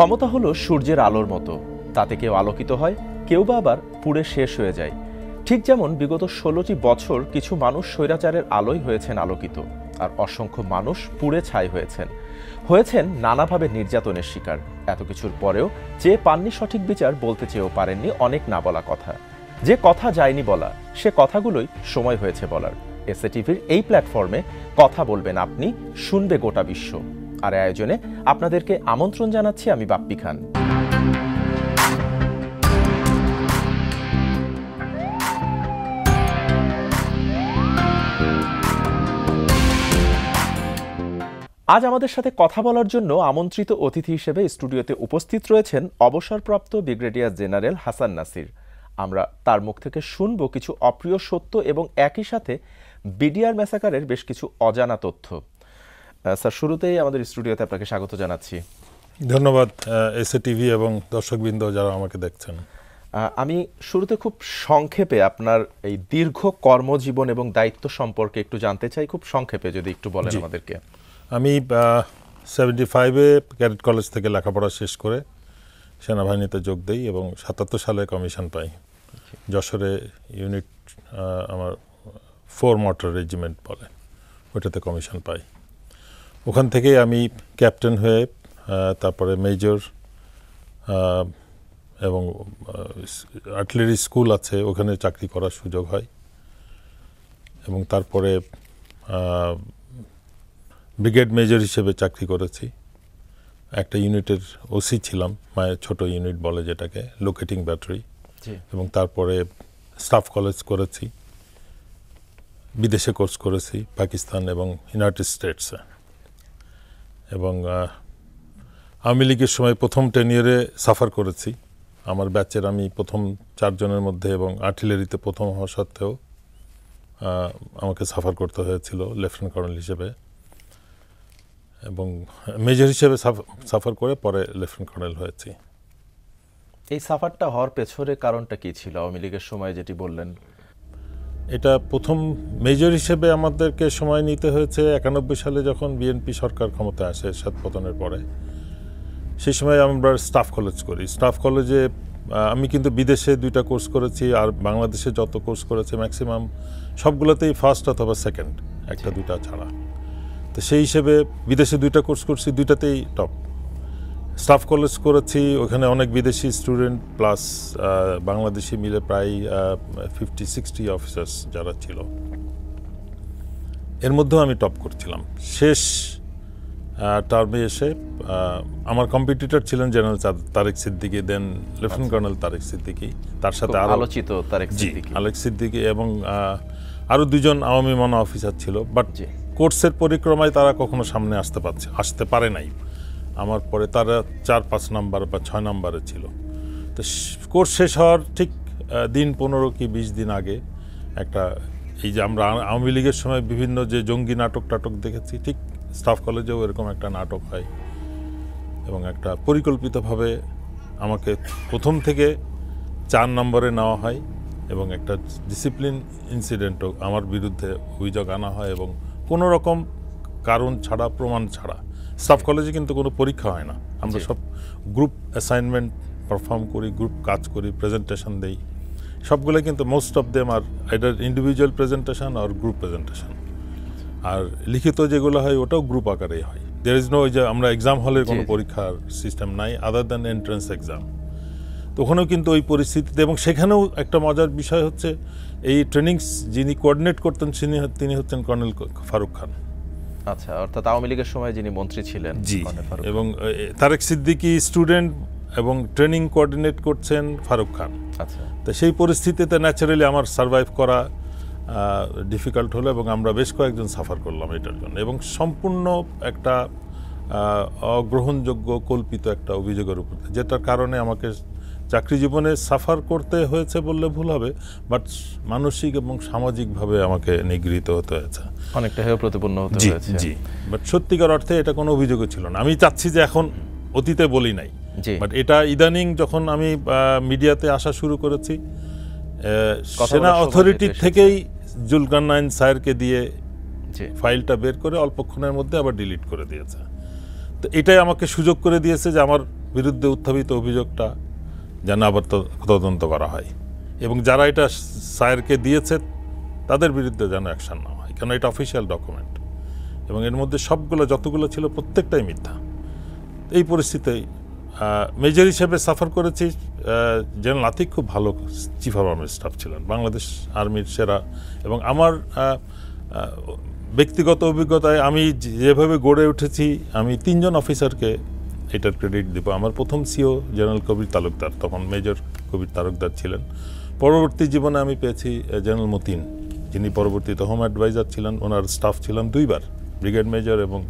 ক্ষমতা হলো সূর্যের আলোর মতো, তাতে কেউ আলোকিত হয়, কেউ বা আবার পুড়ে শেষ হয়ে যায়। ঠিক যেমন বিগত ১৬টি বছর কিছু মানুষ স্বৈরাচারের আলোয় হয়েছেন আলোকিত, আর অসংখ্য মানুষ পুড়ে ছাই হয়েছেন নানাভাবে নির্যাতনের শিকার। এত কিছুর পরেও যে পাননি সঠিক বিচার, বলতে চেয়েও পারেননি অনেক না বলা কথা। যে কথা যায়নি বলা, সে কথাগুলোই সময় হয়েছে বলার। এসএ টিভির এই প্ল্যাটফর্মে কথা বলবেন আপনি, শুনবে গোটা বিশ্ব। আর আয়োজনে আপনাদেরকে আমন্ত্রণ জানাচ্ছি আমি বাপ্পি খান। আজ আমাদের সাথে কথা বলার জন্য আমন্ত্রিত অতিথি হিসেবে স্টুডিওতে উপস্থিত রয়েছেন অবসরপ্রাপ্ত ব্রিগেডিয়ার জেনারেল হাসান নাসির। আমরা তার মুখ থেকে শুনব কিছু অপ্রিয় সত্য এবং একই সাথে বিডিআর ম্যাসাকারের বেশ কিছু অজানা তথ্য। স্যার, শুরুতেই আমাদের স্টুডিওতে আপনাকে স্বাগত জানাচ্ছি। ধন্যবাদ এসএ টিভি এবং দর্শকবৃন্দ যারা আমাকে দেখছেন। আমি শুরুতে খুব সংক্ষেপে আপনার এই দীর্ঘ কর্মজীবন এবং দায়িত্ব সম্পর্কে একটু জানতে চাই, খুব সংক্ষেপে যদি একটু বলেন আমাদেরকে। আমি 75-এ ক্যাডেট কলেজ থেকে লেখাপড়া শেষ করে সেনাবাহিনীতে যোগ দিই এবং 77 সালে কমিশন পাই। যশোরে ইউনিট আমার 4 মোটর রেজিমেন্ট বলে, ওইটাতে কমিশন পাই। ওখান থেকেই আমি ক্যাপ্টেন হয়ে তারপরে মেজর এবং আর্টিলারি স্কুল আছে, ওখানে চাকরি করার সুযোগ হয় এবং তারপরে ব্রিগেড মেজর হিসেবে চাকরি করেছি। একটা ইউনিটের ওসি ছিলাম, মায়ের ছোট ইউনিট বলে যেটাকে, লোকেটিং ব্যাটারি। এবং তারপরে স্টাফ কলেজ করেছি, বিদেশে কোর্স করেছি পাকিস্তান এবং ইউনাইটেড স্টেটসে। এবং আওয়ামী লীগের সময় প্রথম 10 ইয়ারে সাফার করেছি। আমার ব্যাচের আমি প্রথম 4 জনের মধ্যে এবং আর্টিলারিতে প্রথম হওয়া সত্ত্বেও আমাকে সাফার করতে হয়েছিল লেফটেন্যান্ট কর্নেল হিসেবে, এবং মেজর হিসেবে সাফার করে পরে লেফটেন্যান্ট কর্নেল হয়েছি। এই সাফারটা হওয়ার পেছনে কারণটা কি ছিল আওয়ামী লীগের সময় যেটি বললেন? এটা প্রথম মেজর হিসেবে আমাদেরকে সময় নিতে হয়েছে 91 সালে যখন বিএনপি সরকার ক্ষমতায় আসে এরশাদ পতনের পরে। সেই সময় আমরা স্টাফ কলেজ করি। স্টাফ কলেজে আমি কিন্তু বিদেশে 2টা কোর্স করেছি, আর বাংলাদেশে যত কোর্স করেছি ম্যাক্সিমাম সবগুলোতেই ফার্স্ট অথবা সেকেন্ড, 1-2টা ছাড়া। তো সেই হিসেবে বিদেশে 2টা কোর্স করছি, 2টাতেই টপ। স্টাফ কলেজ করেছি, ওখানে অনেক বিদেশি স্টুডেন্ট প্লাস বাংলাদেশি মিলে প্রায় 50-60 অফিসার্স যারা ছিল, এর মধ্যেও আমি টপ করছিলাম। শেষ টার্মে এসে আমার কম্পিটিটর ছিলেন জেনারেল তারেক সিদ্দিকী, দেন লেফটেন্যান্ট কর্নেল তারেক সিদ্দিকী, তার সাথে আরো আলোচিত তারেক সিদ্দিকী এবং আরও 2জন আওয়ামী মনা অফিসার ছিল। বাট কোর্সের পরিক্রমায় তারা কখনো সামনে আসতে পারে নাই। আমার পরে তারা 4-5 নাম্বার বা 6 নাম্বারে ছিল। তো কোর্স শেষ হওয়ার ঠিক দিন 15 কি 20 দিন আগে একটা, এই যে আমরা আওয়ামী লীগের সময় বিভিন্ন যে জঙ্গি নাটক দেখেছি, ঠিক স্টাফ কলেজেও এরকম একটা নাটক হয় এবং একটা পরিকল্পিতভাবে আমাকে প্রথম থেকে 4 নম্বরে নেওয়া হয় এবং একটা ডিসিপ্লিন ইনসিডেন্টও আমার বিরুদ্ধে অভিযোগ আনা হয় এবং কোনো রকম কারণ ছাড়া, প্রমাণ ছাড়া। স্টাফ কলেজে কিন্তু কোনো পরীক্ষা হয় না, আমরা সব গ্রুপ অ্যাসাইনমেন্ট পারফর্ম করি, গ্রুপ কাজ করি, প্রেজেন্টেশন দেই। সবগুলো কিন্তু মোস্ট অফ দেম আর এটা ইন্ডিভিজুয়াল প্রেজেন্টেশন আর গ্রুপ প্রেজেন্টেশন। আর লিখিত যেগুলো হয় ওটাও গ্রুপ আকারেই হয়। দেয়ার ইজ নো, যে আমরা এক্সাম হলের কোনো পরীক্ষার সিস্টেম নাই আদার দ্যান এন্ট্রান্স এক্সাম। তো ওখানেও কিন্তু ওই পরিস্থিতিতে, এবং সেখানেও একটা মজার বিষয় হচ্ছে এই ট্রেনিংস যিনি কোঅর্ডিনেট করতেন তিনি হচ্ছেন কর্নেল ফারুক খান। আচ্ছা, অর্থাৎ আওয়ামী লীগের সময় যিনি মন্ত্রী ছিলেন। জি, এবং তারেক সিদ্দিকী স্টুডেন্ট এবং ট্রেনিং কোঅর্ডিনেট করছেন ফারুক খান। আচ্ছা, তো সেই পরিস্থিতিতে ন্যাচারালি আমার সার্ভাইভ করা ডিফিকাল্ট হলো এবং আমরা বেশ কয়েকজন সাফার করলাম এটার জন্য, এবং সম্পূর্ণ একটা অগ্রহণযোগ্য কল্পিত একটা অভিযোগের উপর, যেটার কারণে আমাকে চাকরি জীবনে সাফার করতে হয়েছে বললে ভুল হবে, বাট মানসিক এবং সামাজিকভাবে আমাকে নিগৃহীত হতে হয়েছে, অনেকটা হেয় প্রতিপন্ন হতে হয়েছে। জি, বাট সত্যিকার অর্থে এটা কোনো অভিযোগও ছিল না। আমি চাচ্ছি যে এখন অতীতে বলি নাই, বাট এটা ইদানিং যখন আমি মিডিয়াতে আসা শুরু করেছি, সেনা অথরিটি থেকেই জুলকারনাইন স্যারকে দিয়ে ফাইলটা বের করে অল্পক্ষণের মধ্যে আবার ডিলিট করে দিয়েছে। তো এটাই আমাকে সুযোগ করে দিয়েছে যে আমার বিরুদ্ধে উত্থাপিত অভিযোগটা যেন আবার তদন্ত করা হয় এবং যারা এটা স্যারকে দিয়েছে তাদের বিরুদ্ধে যেন অ্যাকশন নেওয়া হয়, কেন এটা অফিসিয়াল ডকুমেন্ট এবং এর মধ্যে সবগুলো যতগুলো ছিল প্রত্যেকটাই মিথ্যা। এই পরিস্থিতিতে মেজর হিসেবে সাফার করেছি। জেনারেল আতিক খুব ভালো চিফ অফ আর্মি স্টাফ ছিলেন, বাংলাদেশ আর্মির সেরা, এবং আমার ব্যক্তিগত অভিজ্ঞতায় আমি যেভাবে গড়ে উঠেছি আমি 3 জন অফিসারকে এটার ক্রেডিট দেব। আমার প্রথম সিও জেনারেল কবির তালুকদার, তখন মেজর কবির তালুকদার ছিলেন। পরবর্তী জীবনে আমি পেয়েছি জেনারেল মতিন, যিনি পরবর্তীতে হোম অ্যাডভাইজার ছিলেন। ওনার স্টাফ ছিলাম 2 বার, ব্রিগেড মেজর এবং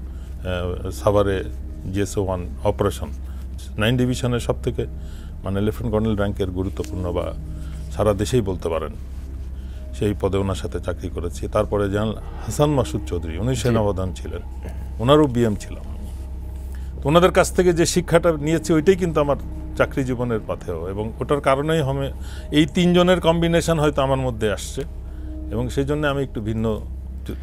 সাভারে জিএসও 1 অপারেশন 9 ডিভিশনের সব থেকে মানে লেফটেন্যান্ট কর্নেল র্যাঙ্কের গুরুত্বপূর্ণ বা সারা দেশেই বলতে পারেন সেই পদে ওনার সাথে চাকরি করেছি। তারপরে জেনারেল হাসান মাসুদ চৌধুরী, উনি সেনাপ্রধান ছিলেন, ওনারও বিএম ছিলাম। তো ওনাদের কাছ থেকে যে শিক্ষাটা নিয়েছি ওইটাই কিন্তু আমার চাকরি জীবনের পথেও, এবং ওটার কারণেই এই 3 জনের কম্বিনেশন হয়তো আমার মধ্যে আসছে এবং সেই জন্য আমি একটু ভিন্ন,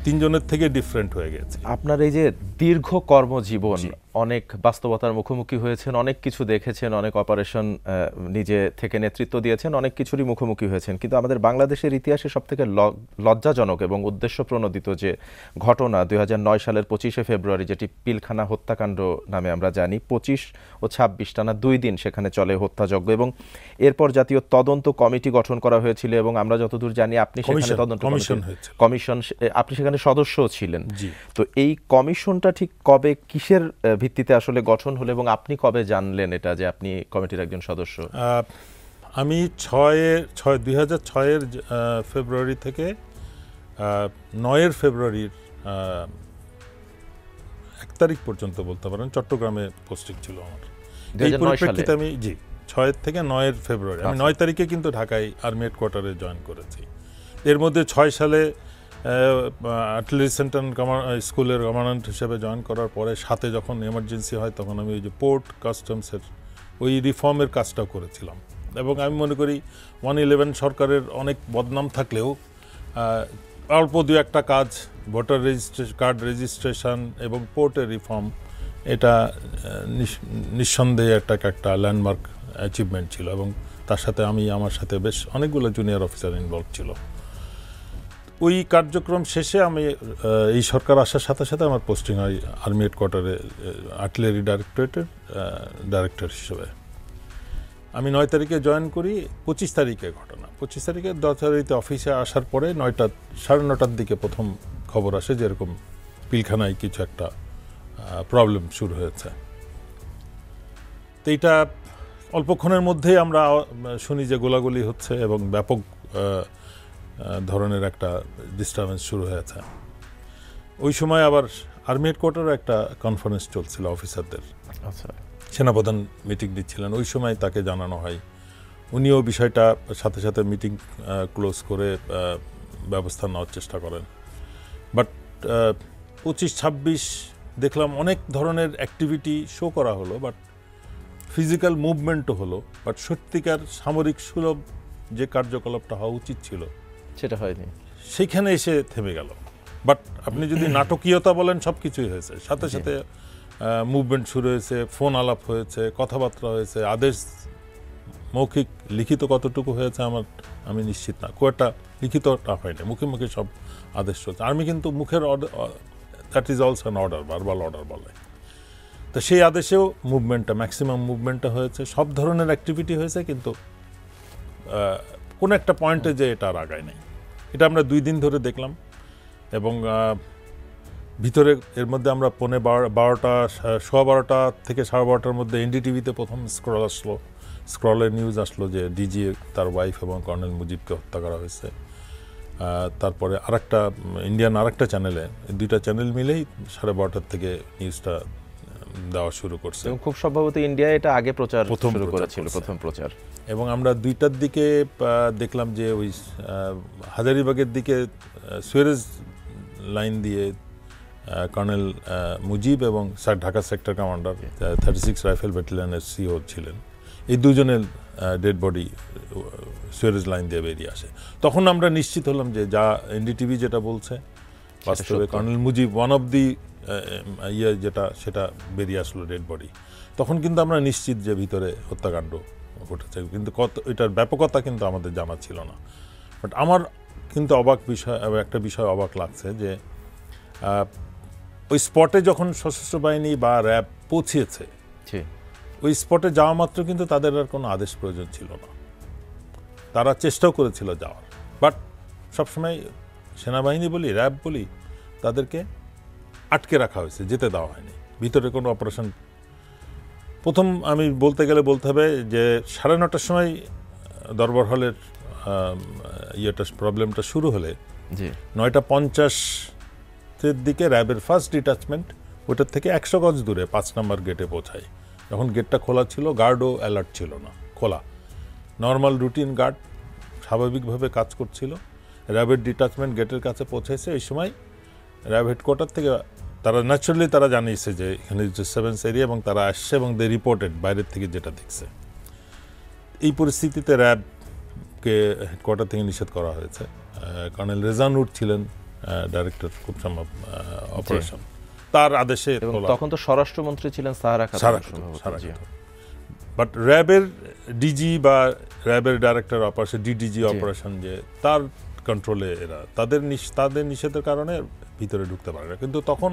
3 জনের থেকে ডিফারেন্ট হয়ে গেছে। আপনার এই যে দীর্ঘ কর্মজীবন, অনেক বাস্তবতার মুখোমুখি হয়েছেন, অনেক কিছু দেখেছেন, অনেক অপারেশন নিজে থেকে নেতৃত্ব দিয়েছেন, অনেক কিছুরই মুখোমুখি হয়েছেন, কিন্তু আমাদের বাংলাদেশের ইতিহাসে সবথেকে লজ্জাজনক এবং উদ্দেশ্যপ্রণোদিত যে ঘটনা 2009 সালের 25শে ফেব্রুয়ারি, যেটি পিলখানা হত্যাকাণ্ড নামে আমরা জানি, 25 ও 26 টানা 2 দিন সেখানে চলে হত্যাযজ্ঞ, এবং এরপর জাতীয় তদন্ত কমিটি গঠন করা হয়েছিল এবং আমরা যতদূর জানি আপনি সেখানে তদন্ত কমিশন আপনি সেখানে সদস্যও ছিলেন। তো এই কমিশনটা ঠিক কবে, কিসের ভিত্তিতে আসলে গঠন হলো এবং আপনি কবে জানলেন এটা যে আপনি কমিটির একজন সদস্য? আমি 2006-এর ফেব্রুয়ারি থেকে 9 ফেব্রুয়ারির 1 তারিখ পর্যন্ত বলতে পারেন চট্টগ্রামে পোস্টিং ছিল আমার। এই পরিপ্রেক্ষিতে আমি 6 থেকে 9 ফেব্রুয়ারি, আমি 9 তারিখে কিন্তু ঢাকায় আর্মি হেডকোয়ার্টারে জয়েন করেছি। এর মধ্যে 6 সালে আর্টিলারি সেন্টার স্কুলের কমান্ড্যান্ট হিসেবে জয়েন করার পরে 7-এ যখন এমার্জেন্সি হয় তখন আমি ওই যে পোর্ট কাস্টমসের ওই রিফর্মের কাজটাও করেছিলাম। এবং আমি মনে করি 111 সরকারের অনেক বদনাম থাকলেও অল্প 2-1টা কাজ, ভোটার কার্ড রেজিস্ট্রেশন এবং পোর্টের রিফর্ম, এটা নিঃসন্দেহে একটা ল্যান্ডমার্ক অ্যাচিভমেন্ট ছিল এবং তার সাথে আমার সাথে বেশ অনেকগুলো জুনিয়র অফিসার ইনভলভ ছিল। ওই কার্যক্রম শেষে আমি এই সরকার আসার সাথে সাথে আমার পোস্টিং হয় আর্মি হেডকোয়ার্টারে আর্টিলারি ডাইরেক্টরেটের ডাইরেক্টর হিসেবে। আমি 9 তারিখে জয়েন করি। 25 তারিখে ঘটনা, 25 তারিখে 10 তারিখে অফিসে আসার পরে 9:30 দিকে প্রথম খবর আসে যে এরকম পিলখানায় কিছু একটা প্রবলেম শুরু হয়েছে। তো এইটা অল্পক্ষণের মধ্যেই আমরা শুনি যে গোলাগুলি হচ্ছে এবং ব্যাপক ধরনের একটা ডিস্টারবেন্স শুরু হয়েছে। ওই সময় আবার আর্মি হেডকোয়ার্টারে একটা কনফারেন্স চলছিল অফিসারদের, আচ্ছা, সেনাপ্রধান মিটিং দিচ্ছিলেন। ওই সময় তাকে জানানো হয়, উনিও বিষয়টা সাথে সাথে মিটিং ক্লোজ করে ব্যবস্থা নেওয়ার চেষ্টা করেন। বাট 25-26 দেখলাম অনেক ধরনের অ্যাক্টিভিটি শো করা হলো, বাট ফিজিক্যাল মুভমেন্টও হলো, বাট সত্যিকার সামরিক সুলভ যে কার্যকলাপটা হওয়া উচিত ছিল সেটা হয়নি, সেইখানে এসে থেমে গেল। বাট আপনি যদি নাটকীয়তা বলেন, সব কিছুই হয়েছে, সাথে সাথে মুভমেন্ট শুরু হয়েছে, ফোন আলাপ হয়েছে, কথাবার্তা হয়েছে, আদেশ মৌখিক লিখিত কতটুকু হয়েছে আমি নিশ্চিত না, খুব একটা লিখিতটা হয়নি, মুখে মুখে সব আদেশ চলছে। আর্মি কিন্তু মুখের that is also an order, verbal order বলে। তো সেই আদেশেও মুভমেন্টটা, ম্যাক্সিমাম মুভমেন্টটা হয়েছে, সব ধরনের অ্যাক্টিভিটি হয়েছে, কিন্তু কোনো একটা পয়েন্টে যে এটা আর আগায় নাই। এটা আমরা 2 দিন ধরে দেখলাম এবং ভিতরে এর মধ্যে আমরা 12:15 থেকে 12:30 মধ্যে এনডিটিভিতে প্রথম স্ক্রল আসলো, স্ক্রলের নিউজ আসলো যে ডিজি তার ওয়াইফ এবং কর্নেল মুজিবকে হত্যা করা হয়েছে। তারপরে ইন্ডিয়ান আরেকটা চ্যানেলে, 2টা চ্যানেল মিলেই 12:30 থেকে নিউজটা দেওয়া শুরু করছে এবং খুব সম্ভবত ইন্ডিয়া এটা আগে শুরু করেছিল, প্রথম প্রচার। এবং আমরা 2টার দিকে দেখলাম যে ওই হাজারিবাগের দিকে সুয়েরেজ লাইন দিয়ে কর্নেল মুজিব এবং ঢাকা সেক্টর কমান্ডার 36 রাইফেল ব্যাটালিয়নের সিও ছিলেন, এই 2 জনের ডেড বডি সুয়েরেজ লাইন দিয়ে বেরিয়ে আসে। তখন আমরা নিশ্চিত হলাম যে যা এনডিটিভি যেটা বলছে, বাস্তবে colonel Mujib one of the ইয়ে যেটা সেটা বেরিয়ে আসলো ডেড বডি, তখন কিন্তু আমরা নিশ্চিত যে ভিতরে হত্যাকাণ্ড ঘটেছে, কিন্তু এটার ব্যাপকতা কিন্তু আমাদের জানা ছিল না। বাট আমার কিন্তু একটা বিষয় অবাক লাগছে যে ওই স্পটে যখন সশস্ত্র বাহিনী বা র্যাব পৌঁছেছে, ওই স্পটে যাওয়া মাত্র কিন্তু তাদের আর কোনো আদেশ প্রয়োজন ছিল না। তারা চেষ্টাও করেছিল যাওয়ার, বাট সবসময় সেনাবাহিনী বলি র্যাব বলি তাদেরকে আটকে রাখা হয়েছে, যেতে দেওয়া হয়নি ভিতরে কোনো অপারেশন। প্রথম আমি বলতে হবে যে 9:30টার সময় দরবার হলের প্রবলেমটা শুরু হলে 9:50-এর দিকে র্যাবের ফার্স্ট ডিটাচমেন্ট ওটার থেকে 100 গজ দূরে 5 নম্বর গেটে পৌঁছায়। যখন গেটটা খোলা ছিল, গার্ডও অ্যালার্ট ছিল না, খোলা নর্মাল রুটিন গার্ড স্বাভাবিকভাবে কাজ করছিল। র্যাবের ডিটাচমেন্ট গেটের কাছে পৌঁছেছে। এই সময় র্যাব হেডকোয়ার্টার থেকে তারা ন্যাচারালি তারা জানিয়েছে যে এখানে ডিস্টারবেন্স এরিয়া, এবং তারা আসছে এবং দে রিপোর্টেড বাইরের থেকে যেটা দেখছে। এই পরিস্থিতিতে র্যাবকে হেডকোয়ার্টার থেকে নিষেধ করা হয়েছে। কর্নেল রেজানুর ছিলেন ডাইরেক্টর খুব সম্ভব অপারেশন, তার আদেশে। তখন তো স্বরাষ্ট্রমন্ত্রী ছিলেন সাহারা খাতুন। বাট র্যাবের ডিজি বা র্যাবের ডাইরেক্টর অপারেশন, ডিডিজি অপারেশন, যে তার কন্ট্রোলে এরা, তাদের নিষেধের কারণে ভিতরে ঢুকতে পারে না। কিন্তু তখন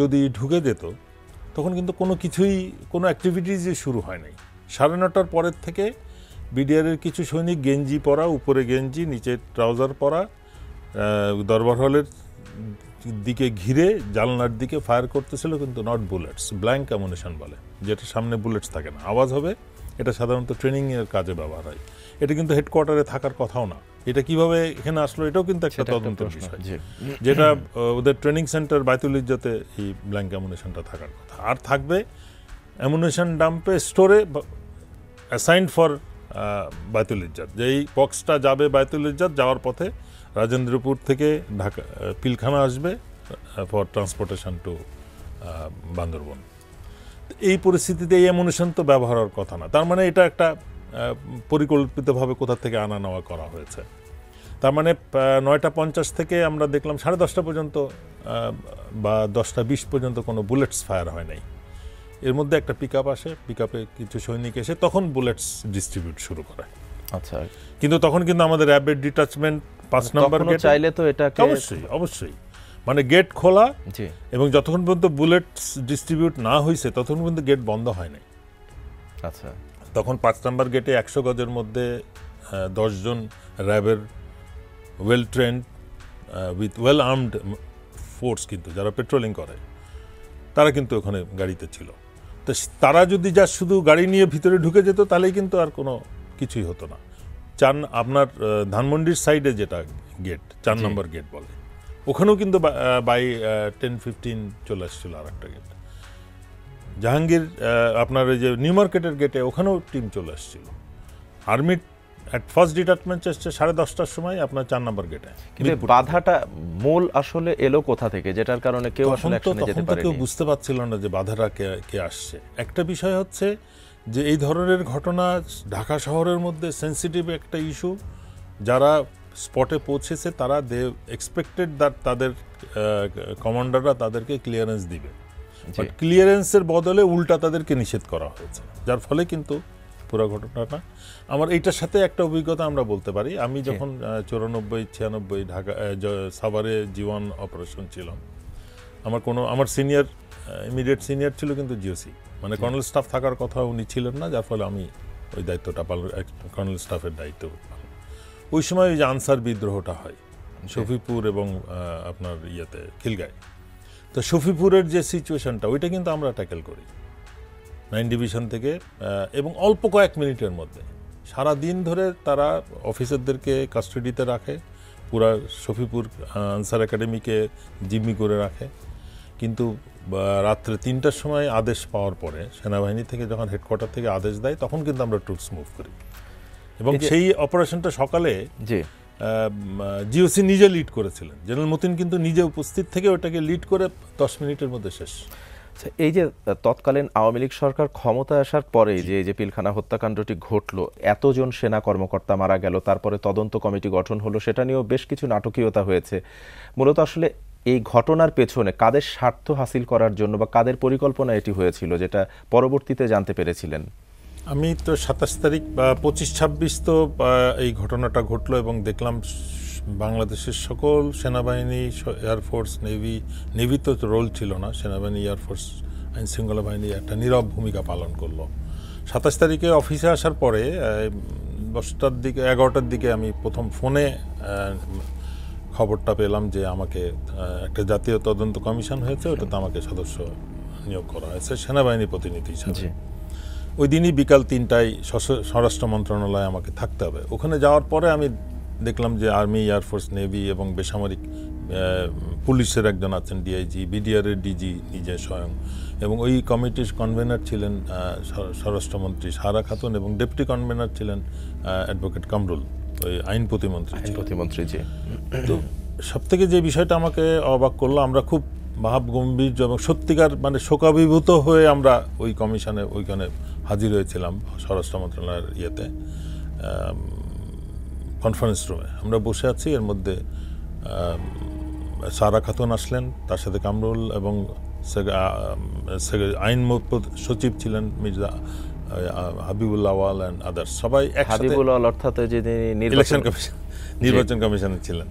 যদি ঢুকে যেত তখন কিন্তু কোনো অ্যাক্টিভিটিসই শুরু হয় নাই। 9:30টার পরের থেকে বিডিআরের কিছু সৈনিক গেঞ্জি পরা, উপরে গেঞ্জি নিচে ট্রাউজার পরা, দরবার হলের দিকে ঘিরে জানলার দিকে ফায়ার করতেছিল, কিন্তু নট বুলেটস, ব্ল্যাঙ্ক অ্যামুনিশন বলে, যেটা সামনে বুলেটস থাকে না, আওয়াজ হবে। এটা সাধারণত ট্রেনিংয়ের কাজে ব্যবহার হয়। এটা কিন্তু হেডকোয়ার্টারে থাকার কথাও না। এটা কিভাবে এখানে আসলো এটাও কিন্তু একটা তদন্তের বিষয়, যেটা ওদের ট্রেনিং সেন্টার বাইতুল ইজ্জতে এই ব্ল্যাঙ্ক অ্যামুনিশনটা থাকার কথা। আর থাকবে অ্যামুনিশন ডাম্পে, স্টোরে অ্যাসাইন্ড ফর বাইতুল ইজ্জত, যে এই বক্সটা যাবে বাইতুল ইজ্জত, যাওয়ার পথে রাজেন্দ্রপুর থেকে ঢাকা পিলখানা আসবে ফর ট্রান্সপোর্টেশন টু বান্দরবন। এই পরিস্থিতিতে এই অ্যামুনিশন তো ব্যবহারের কথা না। তার মানে এটা একটা পরিকল্পিতভাবে কোথা থেকে আনা নেওয়া করা হয়েছে। তার মানে 9:50 থেকে আমরা দেখলাম 10:30 পর্যন্ত বা 10:20 পর্যন্ত কোনো বুলেটস ফায়ার হয় নাই। এর মধ্যে একটা পিকআপ আসে, পিকআপে কিছু সৈনিক এসে তখন বুলেটস ডিস্ট্রিবিউট শুরু করে। আচ্ছা, কিন্তু তখন কিন্তু আমাদের র্যাবের ডিটাচমেন্ট 5 নম্বর গেট চাইলে তো এটাকে অবশ্যই মানে গেট খোলা, এবং যতক্ষণ পর্যন্ত বুলেটস ডিস্ট্রিবিউট না হয়েছে ততক্ষণ পর্যন্ত গেট বন্ধ হয় নাই। আচ্ছা, তখন 5 নম্বর গেটে 100 গজের মধ্যে 10 জন র্যাবের well trend with well armed force, কিন্তু যারা পেট্রোলিং করে তারা কিন্তু ওখানে গাড়িতে ছিল। তো তারা যদি যা শুধু গাড়ি নিয়ে ভিতরে ঢুকে যেত তাহলেই কিন্তু আর কোনো কিছুই হতো না। আপনার ধানমন্ডির সাইডে যেটা গেট 4 নম্বর গেট বলে, ওখানেও কিন্তু বাই 10-15 চলে আসছিল আর একটা গেট। জাহাঙ্গীর আপনার ওই যে নিউ মার্কেটের গেটে ওখানেও টিম চলে আসছিল। আর্মির ফার্স্ট ডিটাচমেন্ট এসছে 10:30টার সময় আপনার 4 নম্বর গেটে। কিন্তু বাধাটা মূল আসলে এলো কোথা থেকে, যেটার কারণে কেউ আসলে অ্যাকশনে যেতে পারেনি? কেউ বুঝতে পারছিল না যে বাধাটা কে আসছে। একটা বিষয় হচ্ছে যে এই ধরনের ঘটনা ঢাকা শহরের মধ্যে সেন্সিটিভ একটা ইস্যু। যারা স্পটে পৌঁছেছে তারা দে এক্সপেক্টেড দ্যাট তাদের কমান্ডাররা তাদেরকে ক্লিয়ারেন্স দিবে, বাট ক্লিয়ারেন্সের বদলে উল্টা তাদেরকে নিষেধ করা হয়েছে, যার ফলে কিন্তু পুরো ঘটনাটা আমার এইটার সাথে একটা অভিজ্ঞতা আমরা বলতে পারি। আমি যখন 94-96 ঢাকা সাভারে জীবন অপারেশন ছিলাম, আমার সিনিয়র ইমিডিয়েট সিনিয়র ছিল কিন্তু জিওসি, মানে কর্নেল স্টাফ থাকার কথা উনি ছিলেন না, যার ফলে আমি ওই দায়িত্বটা কর্নেল স্টাফের দায়িত্ব। ওই সময় ওই যে আনসার বিদ্রোহটা হয় শফিপুর এবং আপনার খিলগাঁয়। তো শফিপুরের যে সিচুয়েশনটা ওইটা কিন্তু আমরা ট্যাকেল করি 9 ডিভিশন থেকে, এবং অল্প কয়েক মিনিটের মধ্যে সারা দিন ধরে তারা অফিসারদেরকে কাস্টাডিতে রাখে, পুরা শফিপুর আনসার একাডেমিকে জিম্মি করে রাখে। কিন্তু রাত্রে 3টার সময় আদেশ পাওয়ার পরে সেনাবাহিনী থেকে যখন হেডকোয়ার্টার থেকে আদেশ দেয় তখন কিন্তু আমরা ট্রুপস মুভ করি, এবং সেই অপারেশনটা সকালে জিওসি নিজে লিড করেছিলেন। জেনারেল মতিন কিন্তু নিজে উপস্থিত থেকে ওটাকে লিড করে 10 মিনিটের মধ্যে শেষ। এই যে তৎকালীন আওয়ামী লীগ সরকার ক্ষমতায় আসার পরে যে পিলখানা হত্যাকাণ্ডটি ঘটলো, এতজন সেনা কর্মকর্তা মারা গেল, তারপরে তদন্ত কমিটি গঠন হলো, সেটা নিয়েও বেশ কিছু নাটকীয়তা হয়েছে। মূলত আসলে এই ঘটনার পেছনে কাদের স্বার্থ হাসিল করার জন্য বা কাদের পরিকল্পনা এটি হয়েছিল, যেটা পরবর্তীতে জানতে পেরেছিলেন? আমি তো 27 তারিখ বা 25-26 তো এই ঘটনাটা ঘটলো এবং দেখলাম বাংলাদেশের সকল সেনাবাহিনী, এয়ারফোর্স, নেভি তো রোল ছিল না, সেনাবাহিনী, এয়ারফোর্স, আইন শৃঙ্খলা বাহিনী একটা নীরব ভূমিকা পালন করলো। 27 তারিখে অফিসে আসার পরে 10টার দিকে 11টার দিকে আমি প্রথম ফোনে খবরটা পেলাম যে আমাকে একটা জাতীয় তদন্ত কমিশন হয়েছে, ওটাতে আমাকে সদস্য নিয়োগ করা হয়েছে সেনাবাহিনী প্রতিনিধি হিসাবে। ওই দিনই বিকাল 3টায় স্বরাষ্ট্র মন্ত্রণালয়ে আমাকে থাকতে হবে। ওখানে যাওয়ার পরে আমি দেখলাম যে আর্মি, এয়ারফোর্স, নেভি এবং বেসামরিক পুলিশের একজন আছেন ডিআইজি, বিডিআরের ডিজি নিজে স্বয়ং, এবং ওই কমিটির কনভেনার ছিলেন স্বরাষ্ট্রমন্ত্রী সারা খাতুন এবং ডেপুটি কনভেনার ছিলেন অ্যাডভোকেট কামরুল, ওই আইন প্রতিমন্ত্রী। তো সবথেকে যে বিষয়টা আমাকে অবাক করলো, আমরা খুব ভাবগম্ভীর এবং সত্যিকার মানে শোকাভিভূত হয়ে আমরা ওই কমিশনে ওইখানে হাজির হয়েছিলাম স্বরাষ্ট্র মন্ত্রণালয়ের ইয়েতে, কনফারেন্স রুমে আমরা বসে আছি। এর মধ্যে সারা খাতুন আসলেন, তার সাথে কামরুল এবং আইন সচিব ছিলেন মির্জা হাবিবুল্লাহ আওয়াল অ্যান্ড আদার্স, সবাই একসাথে। হাবিবুল্লাহ অর্থাৎ যে নির্বাচন কমিশনে ছিলেন।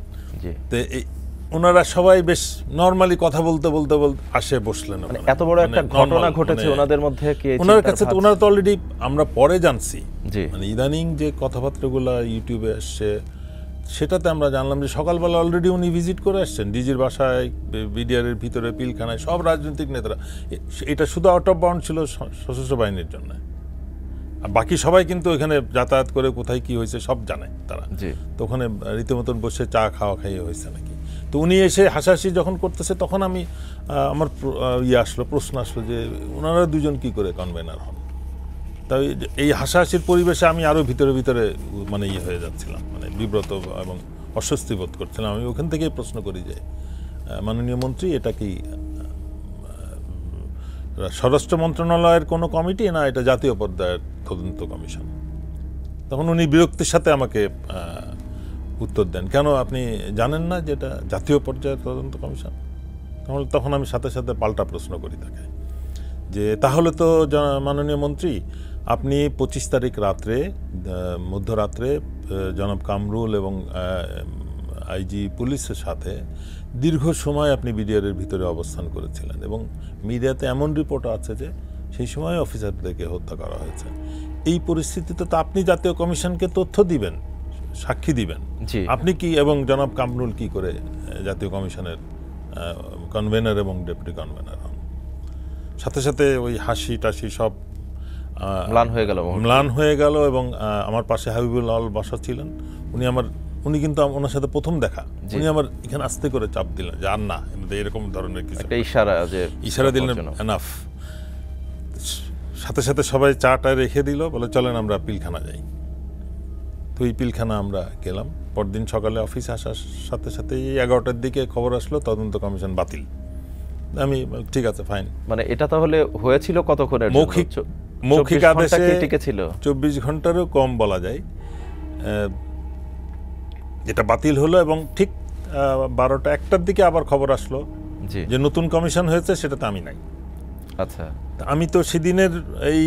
তো ওনারা সবাই বেশ নরমালি কথা বলতে বলতে আসে বসলেন। এত বড় একটা ঘটনা ঘটেছে ওনাদের মধ্যে, ওনার কাছে তো ওনারা তো অলরেডি, আমরা পরে জানছি, মানে ইদানিং যে কথাবার্তাগুলো ইউটিউবে আসছে সেটাতে আমরা জানলাম যে সকালবেলা অলরেডি উনি ভিজিট করে আসছেন ডিজির বাসায়, বিডিআরের ভিতরে, পিলখানায়, সব রাজনৈতিক নেতারা। এটা শুধু আউট অফ বাউন্ড ছিল সশস্ত্র বাহিনীর জন্য, বাকি সবাই কিন্তু এখানে যাতায়াত করে কোথায় কি হয়েছে সব জানে তারা। তো ওখানে রীতিমতন বসে চা খাওয়া খাইয়ে হয়েছে নাকি। তো উনি এসে হাসাহাসি যখন করতেছে তখন আমি আমার প্রশ্ন আসলো যে ওনারা দুজন কি করে কনভেনার হন। তাই এই হাসাহাসির পরিবেশে আমি আরও ভিতরে ভিতরে মানে হয়ে যাচ্ছিলাম, মানে বিব্রত এবং অস্বস্তি বোধ করছিলাম। আমি ওখান থেকেই প্রশ্ন করি যে মাননীয় মন্ত্রী, এটা কি স্বরাষ্ট্র মন্ত্রণালয়ের কোনো কমিটি, না এটা জাতীয় পর্যায়ের তদন্ত কমিশন? তখন উনি বিরক্তির সাথে আমাকে উত্তর দেন, কেন আপনি জানেন না যে এটা জাতীয় পর্যায়ের তদন্ত কমিশন? তখন আমি সাথে সাথে পাল্টা প্রশ্ন করি তাকে যে তাহলে তো মাননীয় মন্ত্রী, আপনি 25 তারিখ রাত্রে, মধ্যরাত্রে জনাব কামরুল এবং আইজি পুলিশের সাথে দীর্ঘ সময় আপনি বিডিআরের ভিতরে অবস্থান করেছিলেন এবং মিডিয়াতে এমন রিপোর্ট আছে যে সেই সময় অফিসারদেরকে হত্যা করা হয়েছে। এই পরিস্থিতিতে তো আপনি জাতীয় কমিশনকে তথ্য দিবেন, সাক্ষী দিবেন। আপনি কি এবং জনাব কামরুল কি করে জাতীয় কমিশনের কনভেনার এবং ডেপুটি কনভেনার হন? সাথে সাথে ওই হাসি টাসি সব ম্লান হয়ে গেল এবং আমার পাশে হাবিবুল্লাহ বসা ছিলেন। উনি কিন্তু ওনার সাথে প্রথম দেখা, উনি আমার এখানে আস্তে করে চাপ দিলেন যে আর না, এরকম ধরনের কিছু ইশারা দিলেন, এনাফ। সাথে সাথে সবাই চাটা রেখে দিল, বলে চলেন আমরা পিলখানা যাই। তো এই পিলখানা আমরা গেলাম। পরদিন সকালে অফিসে আসার সাথে সাথে 11টার দিকে খবর আসলো তদন্ত কমিশন বাতিল। আমি ঠিক আছে, ফাইন। মানে এটা তাহলে হয়েছিল কতক্ষণের? মৌখিক আদেশে 24 ঘন্টারও কম বলা যায়। এটা বাতিল হলো এবং ঠিক 12টা 1টার দিকে আবার খবর আসলো যে নতুন কমিশন হয়েছে, সেটাতে আমি নাই। আচ্ছা, আমি তো সেদিনের এই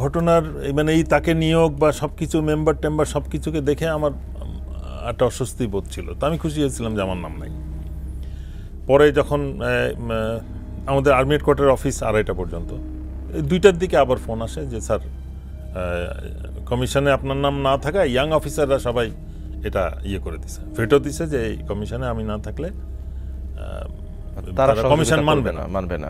ঘটনার মানে এই তাকে নিয়োগ বা সবকিছু মেম্বার টেম্বার সবকিছুকে দেখে আমার একটা অস্বস্তি বোধ ছিল। তো আমি খুশি হয়েছিলাম যে আমার নাম নাই। পরে যখন আমাদের আর্মি হেডকোয়ার্টার অফিস 2:30 পর্যন্ত, 2টার দিকে আবার ফোন আসে যে স্যার, কমিশনে আপনার নাম না থাকা ইয়াং অফিসাররা সবাই এটা করে দিছে, ভেটো দিছে যে এই কমিশনে আমি না থাকলে তারা কমিশন মানবে না।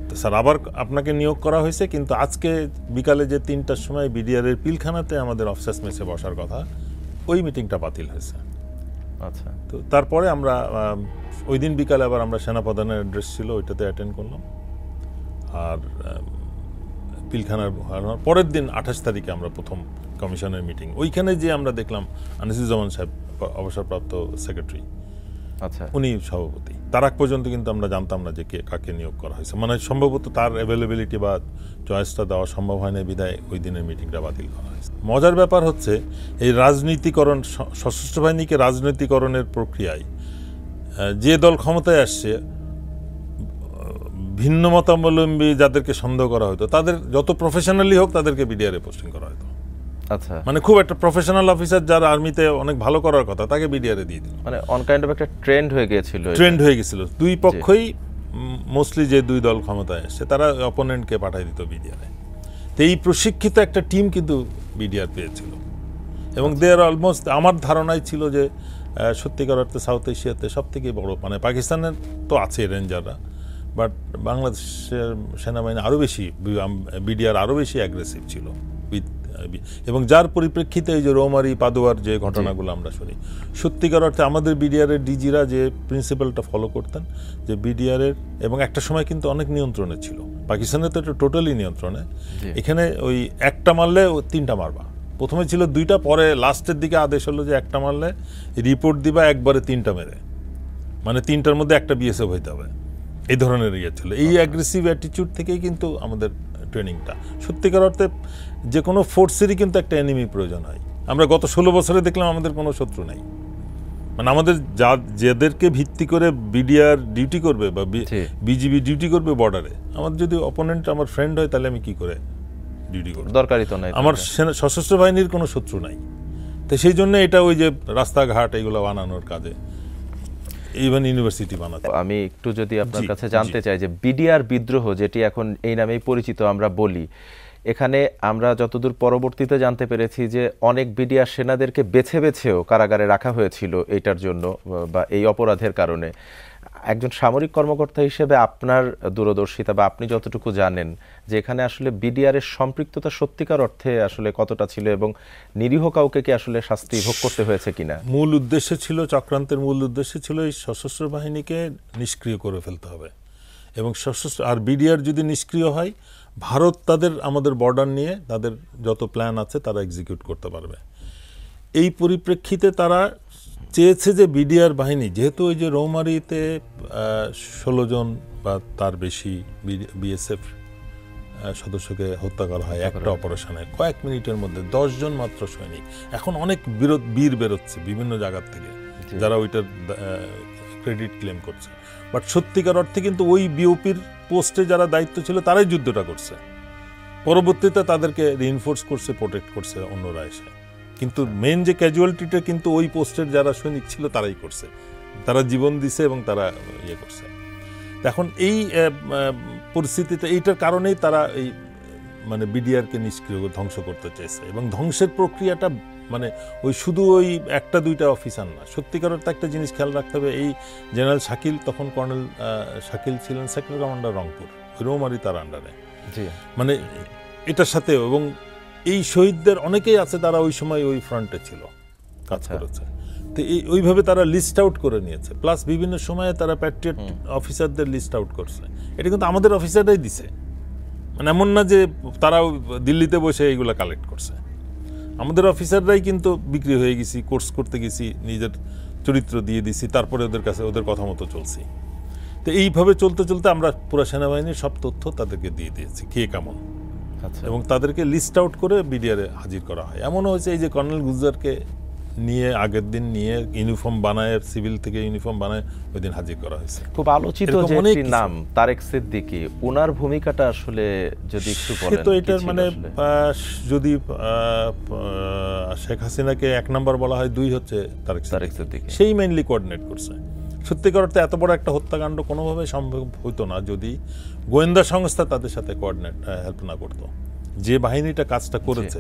তো স্যার আবার আপনাকে নিয়োগ করা হয়েছে, কিন্তু আজকে বিকালে যে 3টার সময় বিডিআরের পিলখানাতে আমাদের অফিসার্স মেসে বসার কথা, ওই মিটিংটা বাতিল হয়েছে। আচ্ছা, তো তারপরে আমরা ওই দিন বিকালে আবার আমরা সেনাপ্রধানের অ্যাড্রেস ছিল, ওইটাতে অ্যাটেন্ড করলাম। আর পিলখানার পরের দিন 28 তারিখে আমরা প্রথম কমিশনের মিটিং, ওইখানে যে আমরা দেখলাম আনিসুজ্জামান সাহেব, অবসরপ্রাপ্ত সেক্রেটারি, আচ্ছা, উনি সভাপতি। তার আগ পর্যন্ত কিন্তু আমরা জানতাম না যে কাকে নিয়োগ করা হয়েছে, মানে সম্ভবত তার অ্যাভেলেবিলিটি বা চয়েসটা দেওয়া সম্ভব হয় না, বিধায় ওই দিনের মিটিংটা বাতিল করা হয়েছে। মজার ব্যাপার হচ্ছে এই রাজনীতিকরণ, সশস্ত্র বাহিনীকে রাজনীতিকরণের প্রক্রিয়ায় যে দল ক্ষমতায় আসছে ভিন্ন মতাবলম্বী যাদেরকে সন্দেহ করা হতো তাদের যত প্রফেশনালি হোক তাদেরকে বিডিআরে পোস্টিং করা হতো। আচ্ছা, মানে খুব একটা প্রফেশনাল অফিসার যারা আর্মিতে অনেক ভালো করার কথা তাকে বিডিআরে দিয়ে দিল। মানে অন কাইন্ড অফ একটা ট্রেন্ড হয়ে গিয়েছিল, ট্রেন্ড হয়ে গেছিল। দুই পক্ষই মোস্টলি যে দুই দল ক্ষমতায় আসছে তারা অপোনেন্টকে পাঠিয়ে দিত বিডিআরে। তো এই প্রশিক্ষিত একটা টিম কিন্তু বিডিআর পেয়েছিল এবং দেয়ার অলমোস্ট আমার ধারণাই ছিল যে সত্যিকার অর্থে সাউথ এশিয়াতে সব থেকে বড়, মানে পাকিস্তানের তো আছে রেঞ্জাররা, বাট বাংলাদেশের সেনাবাহিনী আরও বেশি, বিডিআর আরও বেশি অ্যাগ্রেসিভ ছিল এবং যার পরিপ্রেক্ষিতে এই যে রৌমারি পাদোয়ার যে ঘটনাগুলো আমরা শুনি, সত্যিকার অর্থে আমাদের বিডিআরের ডিজিরা যে প্রিন্সিপালটা ফলো করতেন যে বিডিআরের, এবং একটা সময় কিন্তু অনেক নিয়ন্ত্রণে ছিল, পাকিস্তানে তো এটা টোটালি নিয়ন্ত্রণে, এখানে ওই একটা মারলে ও তিনটা মারবা, প্রথমে ছিল দুইটা, পরে লাস্টের দিকে আদেশ হলো যে একটা মারলে রিপোর্ট দিবা একবারে তিনটা মেরে, মানে তিনটার মধ্যে একটা বিএসএফ হইতে হবে, এই ধরনের ইয়ে ছিল। এই অ্যাগ্রেসিভ অ্যাটিটিউড থেকেই কিন্তু আমাদের ট্রেনিংটা। সত্যিকার অর্থে যে কোনো ফোর্সেরই কিন্তু একটা এনিমি প্রয়োজন হয়। আমরা গত 16 বছরে দেখলাম আমাদের কোনো শত্রু নাই, মানে আমাদের যাদেরকে ভিত্তি করে বিডিআর ডিউটি করবে বা বিজিবি ডিউটি করবে বর্ডারে, আমার যদি অপোনেন্ট আমার ফ্রেন্ড হয় তাহলে আমি কি করে ডিউটি করব? দরকারই তো নাই, আমার সশস্ত্র বাহিনীর কোনো শত্রু নাই। তো সেই জন্য এটা ওই যে রাস্তাঘাট এগুলো বানানোর কাজে, ইভেন ইউনিভার্সিটি বানাতে। আমি একটু যদি আপনার কাছে জানতে চাই যে বিডিআর বিদ্রোহ, যেটি এখন এই নামেই পরিচিত আমরা বলি, এখানে আমরা যতদূর পরবর্তীতে জানতে পেরেছি যে অনেক বিডিআর সেনাদেরকে বেছে বেছেও কারাগারে রাখা হয়েছিল এইটার জন্য বা এই অপরাধের কারণে। একজন সামরিক কর্মকর্তা হিসেবে আপনার দূরদর্শিতা বা আপনি যতটুকু জানেন যে এখানে আসলে বিডিআরের সম্পৃক্ততা সত্যিকার অর্থে আসলে কতটা ছিল এবং নিরীহ কাউকে কি আসলে শাস্তি ভোগ করতে হয়েছে কিনা? মূল উদ্দেশ্য ছিল, চক্রান্তের মূল উদ্দেশ্য ছিল এই সশস্ত্র বাহিনীকে নিষ্ক্রিয় করে ফেলতে হবে, এবং সশস্ত্র আর বিডিআর যদি নিষ্ক্রিয় হয়, ভারত তাদের আমাদের বর্ডার নিয়ে তাদের যত প্ল্যান আছে তারা এক্সিকিউট করতে পারবে। এই পরিপ্রেক্ষিতে তারা চেয়েছে যে বিডিআর বাহিনী, যেহেতু ওই যে রৌমারিতে 16 জন বা তার বেশি বিএসএফ সদস্যকে হত্যা করা হয় একটা অপারেশনে, কয়েক মিনিটের মধ্যে 10 জন মাত্র সৈনিক। এখন অনেক বীর বেরোচ্ছে বিভিন্ন জায়গার থেকে যারা ওইটার ক্রেডিট ক্লেম করছে, বাট সত্যিকার অর্থে কিন্তু ওই বিওপির পোস্টে যারা দায়িত্ব ছিল তারাই যুদ্ধটা করছে, পরবর্তীতে তাদেরকে রিইনফোর্স করছে, প্রোটেক্ট করছে অন্যরা এসে, কিন্তু মেন যে ক্যাজুয়ালিটিটা কিন্তু ওই পোস্টের যারা সৈনিক ছিল তারাই করছে, তারা জীবন দিছে এবং তারা ইয়ে করছে। এখন এই পরিস্থিতিতে এইটার কারণেই তারা এই মানে বিডিআরকে নিষ্ক্রিয় ধ্বংস করতে চেয়েছে, এবং ধ্বংসের প্রক্রিয়াটা মানে ওই শুধু ওই একটা দুইটা অফিসার না, সত্যিকার অর্থে একটা জিনিস খেয়াল রাখতে হবে, এই জেনারেল শাকিল, তখন কর্নেল শাকিল ছিলেন সেক্টর কমান্ডার রংপুর, রৌমারি তার আন্ডারে, মানে এটার সাথেও, এবং এই শহীদদের অনেকেই আছে তারা ওই সময় ওই ফ্রন্টে ছিল, কাজ করেছে, তো ওইভাবে তারা লিস্ট আউট করে নিয়েছে, প্লাস বিভিন্ন সময়ে তারা প্যাট্রিয়ট অফিসারদের লিস্ট আউট করছে। এটা কিন্তু আমাদের অফিসাররাই দিছে, মানে এমন না যে তারা দিল্লিতে বসে এইগুলো কালেক্ট করছে, আমাদের অফিসাররাই কিন্তু বিক্রি হয়ে গেছি, কোর্স করতে গেছি, নিজের চরিত্র দিয়ে দিছি, তারপরে ওদের কাছে ওদের কথা মতো চলছি। তো এইভাবে চলতে চলতে আমরা পুরো সেনাবাহিনীর সব তথ্য তাদেরকে দিয়ে দিয়েছি, কে কেমন, এবং তাদেরকে লিস্ট আউট করে বিডিআরে হাজির করা হয়। এমনও হয়েছে এই যে কর্নেল গুজরারকে নিয়ে আগের দিন নিয়ে ইউনিফর্ম বানায়, সিভিল থেকে ইউনিফর্ম বানায় ওই দিন হাজির করা হয়েছে। খুব আলোচিত যে একটি নাম তারেক সিদ্দিকী, ওনার ভূমিকাটা আসলে যদি একটু বলেন। তো এটার মানে যদি শেখ হাসিনাকে 1 নাম্বার বলা হয়, 2 হচ্ছে তারেক সিদ্দিকী, সেই মেইনলি কোঅর্ডিনেট করছে। সত্যিকার অর্থে এত বড় একটা হত্যাকাণ্ড কোনোভাবে সম্ভব হতো না যদি গোয়েন্দা সংস্থা তাদের সাথে কোঅর্ডিনেট হেল্প না করতো। যে বাহিনীটা কাজটা করেছে,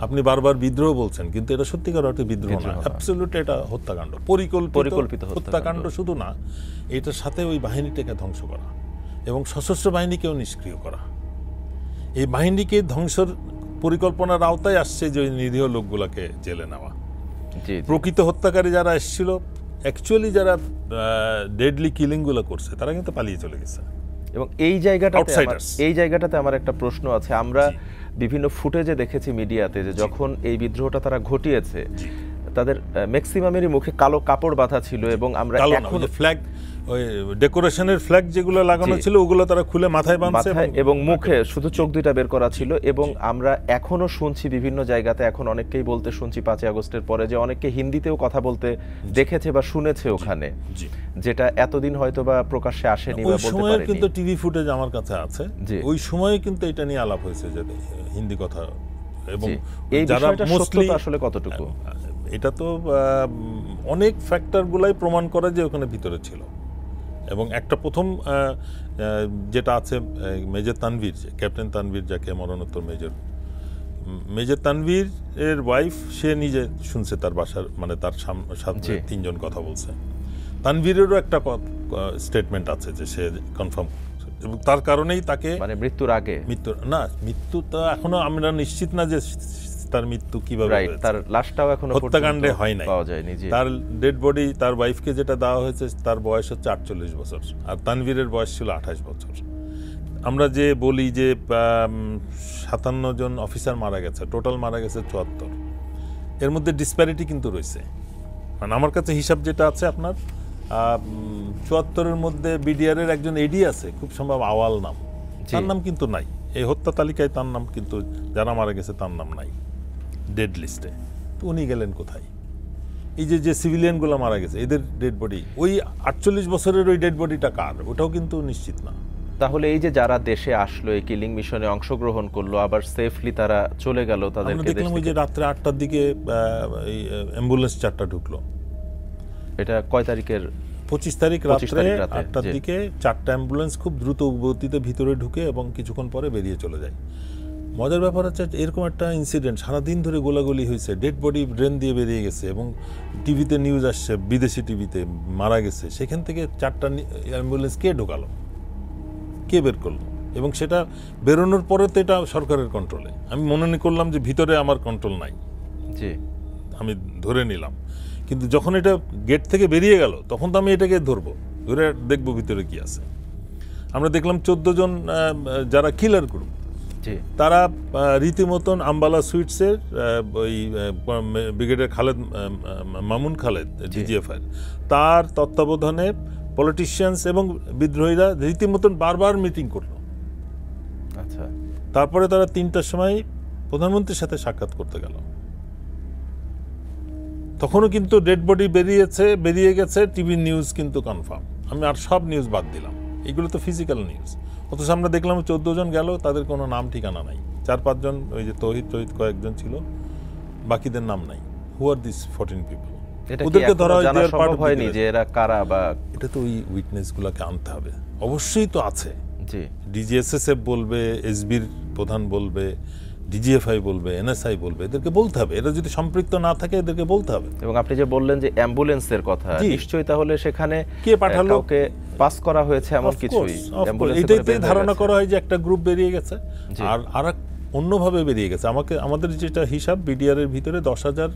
আপনি বারবার বিদ্রোহ বলছেন, কিন্তু এটা সত্যিকার অর্থে বিদ্রোহ না, অ্যাবসলিউট এটা হত্যাকাণ্ড, পরিকল্পিত হত্যাকাণ্ড শুধু না, এটার সাথে ওই বাহিনীটাকে ধ্বংস করা এবং সশস্ত্র বাহিনীকেও নিষ্ক্রিয় করা। এই বাহিনীকে ধ্বংসের পরিকল্পনার আওতায় আসছে যে নিরীহ লোকগুলোকে জেলে নেওয়া। প্রকৃত হত্যাকারী যারা এসেছিল, অ্যাকচুয়ালি যারা ডেডলি কিলিংগুলো করছে, তারা কিন্তু পালিয়ে চলে গেছে। এবং এই জায়গাটাতে আমার একটা প্রশ্ন আছে। আমরা বিভিন্ন ফুটেজে দেখেছি মিডিয়াতে যে যখন এই বিদ্রোহটা তারা ঘটিয়েছে, তাদের ম্যাক্সিমামেরই মুখে কালো কাপড় বাঁধা ছিল, এবং আমরা এখন ফ্ল্যাগ, ওই ডেকোরেশনের ফ্ল্যাগ যেগুলো লাগানো ছিল ওগুলো তারা খুলে মাথায় বাঁধছে, এবং মুখে শুধু চোখ দুইটা বের করা ছিল। এবং আমরা এখনো শুনছি বিভিন্ন জায়গাতে, এখন অনেককেই বলতে শুনছি 5ই আগস্টের পরে যে অনেকে হিন্দিতেও কথা বলতে দেখেছে বা শুনেছে ওখানে। যেটা এতদিন হয়তো বা প্রকাশ্যে আসেনি বা ওই বলতে সময়ের পারেনি। কিন্তু টিভি ফুটেজ আমার কাছে আছে, ওই সময়ে কিন্তু এটা নিয়ে আলাপ হয়েছে যে হিন্দি কথা, এবং এই যারা বিষয়টা মোস্টলি সত্যতা আসলে কতটুকু? এটা তো অনেক ফ্যাক্টর গুলাই প্রমাণ করে যে ওখানে ভিতরে ছিল। এবং একটা প্রথম যেটা আছে মেজর তানভীর, ক্যাপ্টেন তানভীর, যাকে মরণোত্তর মেজর তানভীর এর ওয়াইফ, সে নিজে শুনছে তার বাসার, মানে তার সাথে তিনজন কথা বলছে। তানভীরেরও একটা স্টেটমেন্ট আছে যে সে কনফার্ম, এবং তার কারণেই তাকে মানে মৃত্যুর আগে, মৃত্যু তো এখনো আমরা নিশ্চিত না যে তার মৃত্যু কিভাবে হয়েছে, তার লাশটাও এখনো হত্যাকাণ্ডে হয় নাই, পাওয়া যায়নি। তার ডেড বডি, তার ওয়াইফকে যেটা দেওয়া হয়েছে তার বয়স হচ্ছে 48 বছর, আর তানভীরের বয়স ছিল 28 বছর। আমরা যে বলি যে 57 জন অফিসার মারা গেছে, টোটাল মারা গেছে 74, এর মধ্যে ডিসপ্যারিটি কিন্তু রয়েছে। মানে আমার কাছে হিসাব যেটা আছে আপনার 74-এর মধ্যে বিডিআর এর একজন এডি আছে, খুব সম্ভব আওয়াল নাম, তার নাম কিন্তু নাই এই হত্যা তালিকায়, তার নাম কিন্তু, যারা মারা গেছে তার নাম নাই ডেড লিস্টে। তো উনি গেলেন কোথায়? এই যে সিভিলিয়ানগুলো মারা গেছে, এদের ডেড বডি, ওই 48 বছরের ওই ডেড বডিটা কার, ওটাও কিন্তু নিশ্চিত না। তাহলে এই যে যারা দেশে আসলো, এই কিলিং মিশনে অংশগ্রহণ করলো, আবার সেফলি তারা চলে গেল, তাদেরকে দেখলাম ওই যে রাত্রে 8টার দিকে অ্যাম্বুলেন্স 4টা ঢুকলো। এটা কয় তারিখের? 25 তারিখ রাত্রে 8টার দিকে 4টা অ্যাম্বুলেন্স খুব দ্রুত গতিতে ভিতরে ঢুকে এবং কিছুক্ষণ পরে বেরিয়ে চলে যায়। মজার ব্যাপার হচ্ছে এরকম একটা ইনসিডেন্ট, সারাদিন ধরে গোলাগুলি হয়েছে, ডেড বডি ড্রেন দিয়ে বেরিয়ে গেছে, এবং টিভিতে নিউজ আসছে, বিদেশি টিভিতে মারা গেছে, সেখান থেকে 4টা অ্যাম্বুলেন্স কে ঢোকালো, কে বের করলো? এবং সেটা বেরোনোর পরে তো এটা সরকারের কন্ট্রোলে। আমি মনে করলাম যে ভিতরে আমার কন্ট্রোল নাই, আমি ধরে নিলাম, কিন্তু যখন এটা গেট থেকে বেরিয়ে গেল তখন তো আমি এটাকে ধরে দেখবো ভিতরে কি আছে। আমরা দেখলাম 14 জন যারা কিলার গ্রুপ, তারা রীতিমতন আম্বালা সুইটসের ওই ব্রিগেডিয়ার মামুন খালেদ ডিজিএফআই, তার তত্ত্বাবধানে পলিটিশিয়ানস এবং বিদ্রোহীরা রীতিমতন বারবার মিটিং করলো। আচ্ছা, তারপরে তারা 3টার সময় প্রধানমন্ত্রীর সাথে সাক্ষাৎ করতে গেল। তখনও কিন্তু ডেড বডি বেরিয়ে গেছে, টিভি নিউজ কিন্তু কনফার্ম। আমি আর সব নিউজ বাদ দিলাম, এগুলো তো ফিজিক্যাল নিউজ। অথচ আমরা দেখলাম 14 জন গেল, তাদের কোনো নাম ঠিকানা নাই। 4-5 জন, ওই যে তহিদ কয়েকজন ছিল, বাকিদের নাম নাই। হু আর দিস 14 পিপল? ওদেরকে ধরা হয়নি যে এরা কারা, বা এটা তো ওই উইটনেসগুলোকে আনতে হবে। অবশ্যই তো আছে, ডিজিএসএসএফ বলবে, এসবির প্রধান বলবে, ডিজিএফআই বলবে, এনএসআই বলবে, এদেরকে বলতে হবে। এরা যদি সম্পৃক্ত না থাকে এদেরকে বলতে হবে। এবং আপনি যে বললেন যে অ্যাম্বুলেন্সের কথা, নিশ্চয়ই তাহলে সেখানে কে পাঠালো, কাউকে পাস করা হয়েছে এমন কিছুই। এটাতে ধারণা করা হয় যে একটা গ্রুপ বেরিয়ে গেছে, আর অন্যভাবে বেরিয়ে গেছে। আমাদের যেটা হিসাব, বিডিআর এর ভিতরে 10,000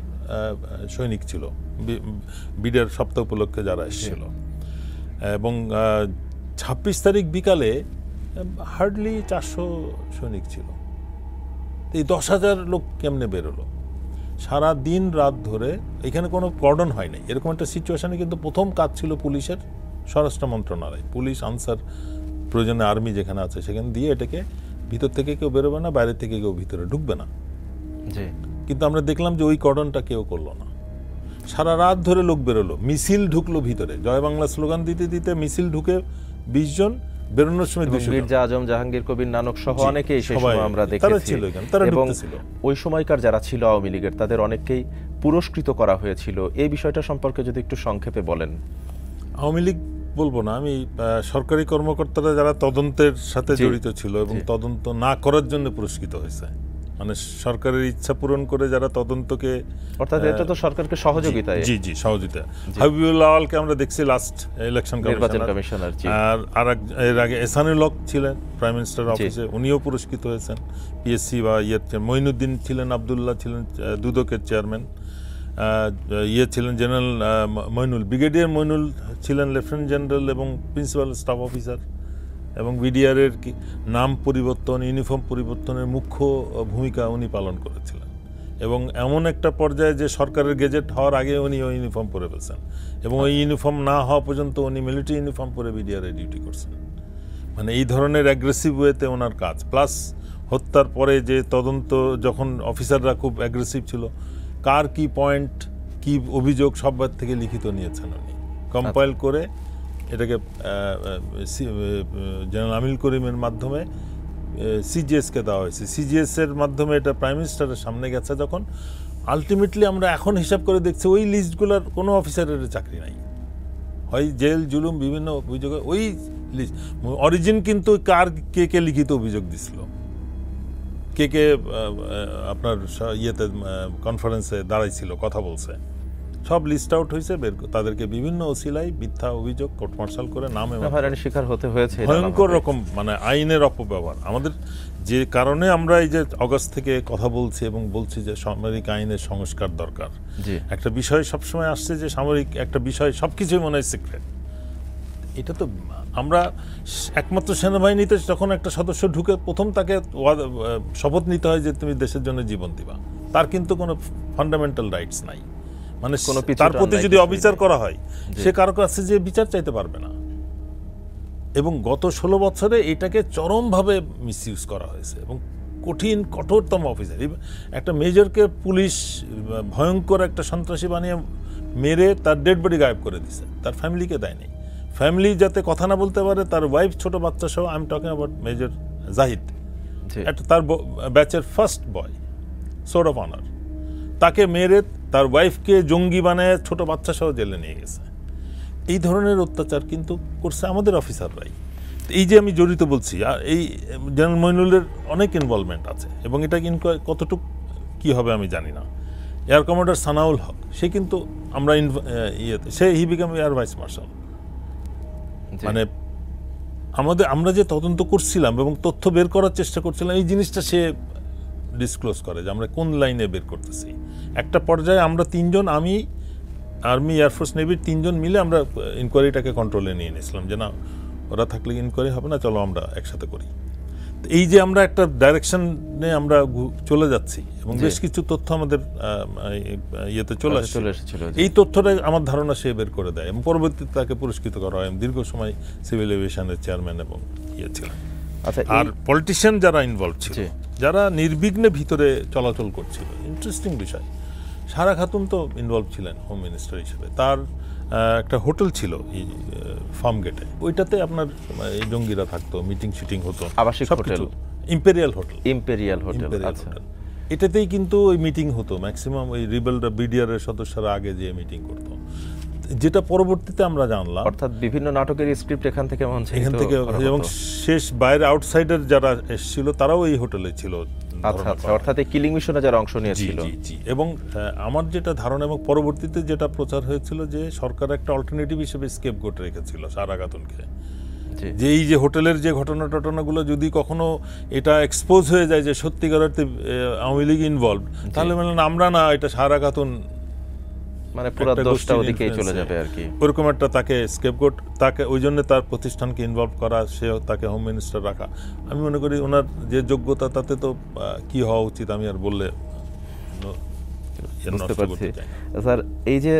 সৈনিক ছিল, বিডিআর সপ্তাহ উপলক্ষে যারা এসেছিল, এবং 26 তারিখ বিকালে হার্ডলি 400 সৈনিক ছিল। এই 10,000 লোক কেমনে বেরোলো? সারা দিন রাত ধরে এখানে কোনো কর্ডন হয় নাই। এরকম একটা সিচুয়েশনে কিন্তু প্রথম কাজ ছিল পুলিশের, স্বরাষ্ট্র মন্ত্রণালয়, পুলিশ, আনসার, প্রয়োজনে আর্মি যেখানে আছে সেখানে দিয়ে এটাকে ভিতর থেকে কেউ বেরোবে না, বাইরে থেকে কেউ ভিতরে ঢুকবে না। কিন্তু আমরা দেখলাম যে ওই কর্ডনটা কেউ করলো না। সারা রাত ধরে লোক বেরোলো, মিছিল ঢুকলো ভিতরে, জয় বাংলা স্লোগান দিতে দিতে মিছিল ঢুকে 20 জন, বেরোনোর সময় মির্জা আজম, জাহাঙ্গীর কবির নানক সহ অনেকেই সেই সময় আমরা দেখেছি। এবং ওই সময়কার যারা ছিল আওয়ামী লীগের, তাদের অনেককেই পুরস্কৃত করা হয়েছিল। এই বিষয়টা সম্পর্কে যদি একটু সংক্ষেপে বলেন। আওয়ামী লীগ বলবো না, আমি সরকারি কর্মকর্তারা যারা তদন্তের সাথে জড়িত ছিল এবং তদন্ত না করার জন্য পুরস্কৃত হয়েছে, মানে সরকারের ইচ্ছা পূরণ করে যারা তদন্তকে, অর্থাৎ এটা তো সরকারকে সহযোগিতা। জি সহযোগিতা। হাবিবুল্লাহ আওয়ালকে আমরা দেখছি লাস্ট ইলেকশন কমিশনার, আর এর আগে এহসানুল হক ছিলেন প্রাইম মিনিস্টার অফিসে, উনিও পুরস্কৃত হয়েছেন। পিএসসি বা মঈনুদ্দিন ছিলেন, আবদুল্লাহ ছিলেন দুদকের চেয়ারম্যান, ছিলেন জেনারেল মইনুল, ব্রিগেডিয়ার মইনুল ছিলেন লেফটেন্যান্ট জেনারেল এবং প্রিন্সিপাল স্টাফ অফিসার, এবং বিডিআরের নাম পরিবর্তন, ইউনিফর্ম পরিবর্তনের মুখ্য ভূমিকা উনি পালন করেছিলেন। এবং এমন একটা পর্যায়ে যে সরকারের গেজেট হওয়ার আগে উনি ওই ইউনিফর্ম পরে ফেলছেন, এবং ওই ইউনিফর্ম না হওয়া পর্যন্ত উনি মিলিটারি ইউনিফর্ম পরে বিডিআরে ডিউটি করছেন। মানে এই ধরনের অ্যাগ্রেসিভ ওয়েতে ওনার কাজ, প্লাস হত্যার পরে যে তদন্ত, যখন অফিসাররা খুব অ্যাগ্রেসিভ ছিল, কার কি পয়েন্ট, কি অভিযোগ, সবার থেকে লিখিত নিয়েছেন উনি। কম্পাইল করে এটাকে জেনারেল আমিল করিমের মাধ্যমে সিজিএসকে দেওয়া হয়েছে। সিজিএস এর মাধ্যমে এটা প্রাইম মিনিস্টারের সামনে গেছে যখন, আলটিমেটলি আমরা এখন হিসাব করে দেখছি ওই লিস্টগুলোর কোনো অফিসারের চাকরি নাই, হয় জেল জুলুম বিভিন্ন অভিযোগে ওই লিস্ট। অরিজিন কিন্তু কার কে কে লিখিত অভিযোগ দিছিল, কে কে আপনার ইয়েতে কনফারেন্সে দাঁড়াইছিল, কথা বলছে, সব লিস্ট আউট হয়েছে, তাদেরকে বিভিন্ন ওসিলাই মিথ্যা অভিযোগ কোর্ট মার্শাল করে নামে হয়রানির শিকার হতে হয়েছে। ভয়ঙ্কর রকম মানে আইনের অপব্যবহার। আমাদের যে কারণে আমরা এই যে অগস্ট থেকে কথা বলছি এবং বলছি যে সামরিক আইনের সংস্কার দরকার, একটা বিষয় সবসময় আসছে যে সামরিক একটা বিষয় সবকিছুই মনে হয় সিক্রেট। এটা তো আমরা একমাত্র সেনাবাহিনীতে যখন একটা সদস্য ঢুকে প্রথম তাকে শপথ নিতে হয় যে তুমি দেশের জন্য জীবন দিবা, তার কিন্তু কোনো ফান্ডামেন্টাল রাইটস নাই, মানে তার প্রতি যদি অবিচার করা হয় সে কারো কাছে যে বিচার চাইতে পারবে না। এবং গত 16 বছরে এটাকে চরমভাবে মিসইউজ করা হয়েছে এবং কঠিন কঠোরতম অফিসার, একটা মেজরকে পুলিশ ভয়ঙ্কর একটা সন্ত্রাসী বানিয়ে মেরে তার ডেড বডি গায়েব করে দিছে, তার ফ্যামিলিকে দেয়নি। ফ্যামিলি যাতে কথা না বলতে পারে, তার ওয়াইফ ছোট বাচ্চা সহ, I am talking about major Zahid, একটা তার ব্যাচের first boy, sword of honour, তাকে মেরে তার ওয়াইফকে জঙ্গি বানায় ছোট বাচ্চা সহ জেলে নিয়ে গেছে। এই ধরনের অত্যাচার কিন্তু করছে আমাদের অফিসাররাই। এই যে আমি জড়িত বলছি, এই জেনারেল মইনুলের অনেক ইনভলভমেন্ট আছে এবং এটা কতটুকু কি হবে আমি জানি না। এয়ার কমান্ডার সানাউল হক, সে কিন্তু আমরা সে হি বিকাম এয়ার ভাইস মার্শাল। মানে আমরা যে তদন্ত করছিলাম এবং তথ্য বের করার চেষ্টা করছিলাম, এই জিনিসটা সে ডিসক্লোজ করে যে আমরা কোন লাইনে বের করতেছি। একটা পর্যায়ে আমরা তিনজন, আমি, আর্মি, এয়ারফোর্স, নেভির তিনজন মিলে আমরা ইনকোয়ারিটাকে কন্ট্রোলে নিয়ে নিয়েছিলাম যে না, ওরা থাকলে ইনকোয়ারি হবে না, চলো আমরা একসাথে করি। এই যে আমরা একটা ডাইরেকশনে আমরা চলে যাচ্ছি এবং বেশ কিছু তথ্য আমাদের ইয়েতে চলে এসেছিল, এই তথ্যটা আমার ধারণা সে বের করে দেয় এবং পরবর্তীতে তাকে পুরস্কৃত করা হয়। দীর্ঘ সময় সিভিল এভিয়েশনের চেয়ারম্যান এবং ইয়ে ছিলেন। আর পলিটিশিয়ান যারা ইনভলভ ছিল, যারা নির্বিঘ্নে ভিতরে চলাচল করছিল, ইন্টারেস্টিং বিষয়, সারা খাতুন তো ইনভলভ ছিলেন হোম মিনিস্টার হিসেবে। তার একটা হোটেল ছিল এই ফার্ম গেটে, ওইটাতে আপনার এই জঙ্গিরা থাকতো, মিটিং শিটিং হতো, আবাসিক hotel, imperial hotel, imperial hotel. এটাতেই কিন্তু ওই মিটিং হতো, ম্যাক্সিমাম ওই রিবেলরা, বিডিআর এর সদস্যরা আগে যে মিটিং করতো, যেটা পরবর্তীতে আমরা জানলাম। অর্থাৎ বিভিন্ন নাটকের স্ক্রিপ্ট এখান থেকে এবং শেষ বাইরে আউটসাইডার যারা এসেছিল তারাও এই হোটেলে ছিল। অর্থাৎ এই কিলিং মিশনে যারা অংশ নিয়েছিল। এবং আমার যেটা ধারণা এবং পরবর্তীতে যেটা প্রচার হয়েছিল যে সরকার একটা অল্টারনেটিভ হিসেবে স্কেপগোট রেখেছিল সারা খাতুনকে, যে এই যে হোটেলের যে ঘটনাগুলো যদি কখনো এটা এক্সপোজ হয়ে যায় যে সত্যিকার অর্থে আওয়ামী লীগ ইনভলভ, তাহলে মানে আমরা না, এটা সারা খাতুন মানে পুরো দোষটা ওদিকেই চলে যাবে আর কি। ওরকম একটা তাকে স্কেপগোট, তাকে ওই জন্য তার প্রতিষ্ঠানকে ইনভলভ করা, সে তাকে হোম মিনিস্টার রাখা। আমি মনে করি ওনার যে যোগ্যতা তাতে তো কি হওয়া উচিত আমি আর বললে বুঝতে পারছি। স্যার, এই যে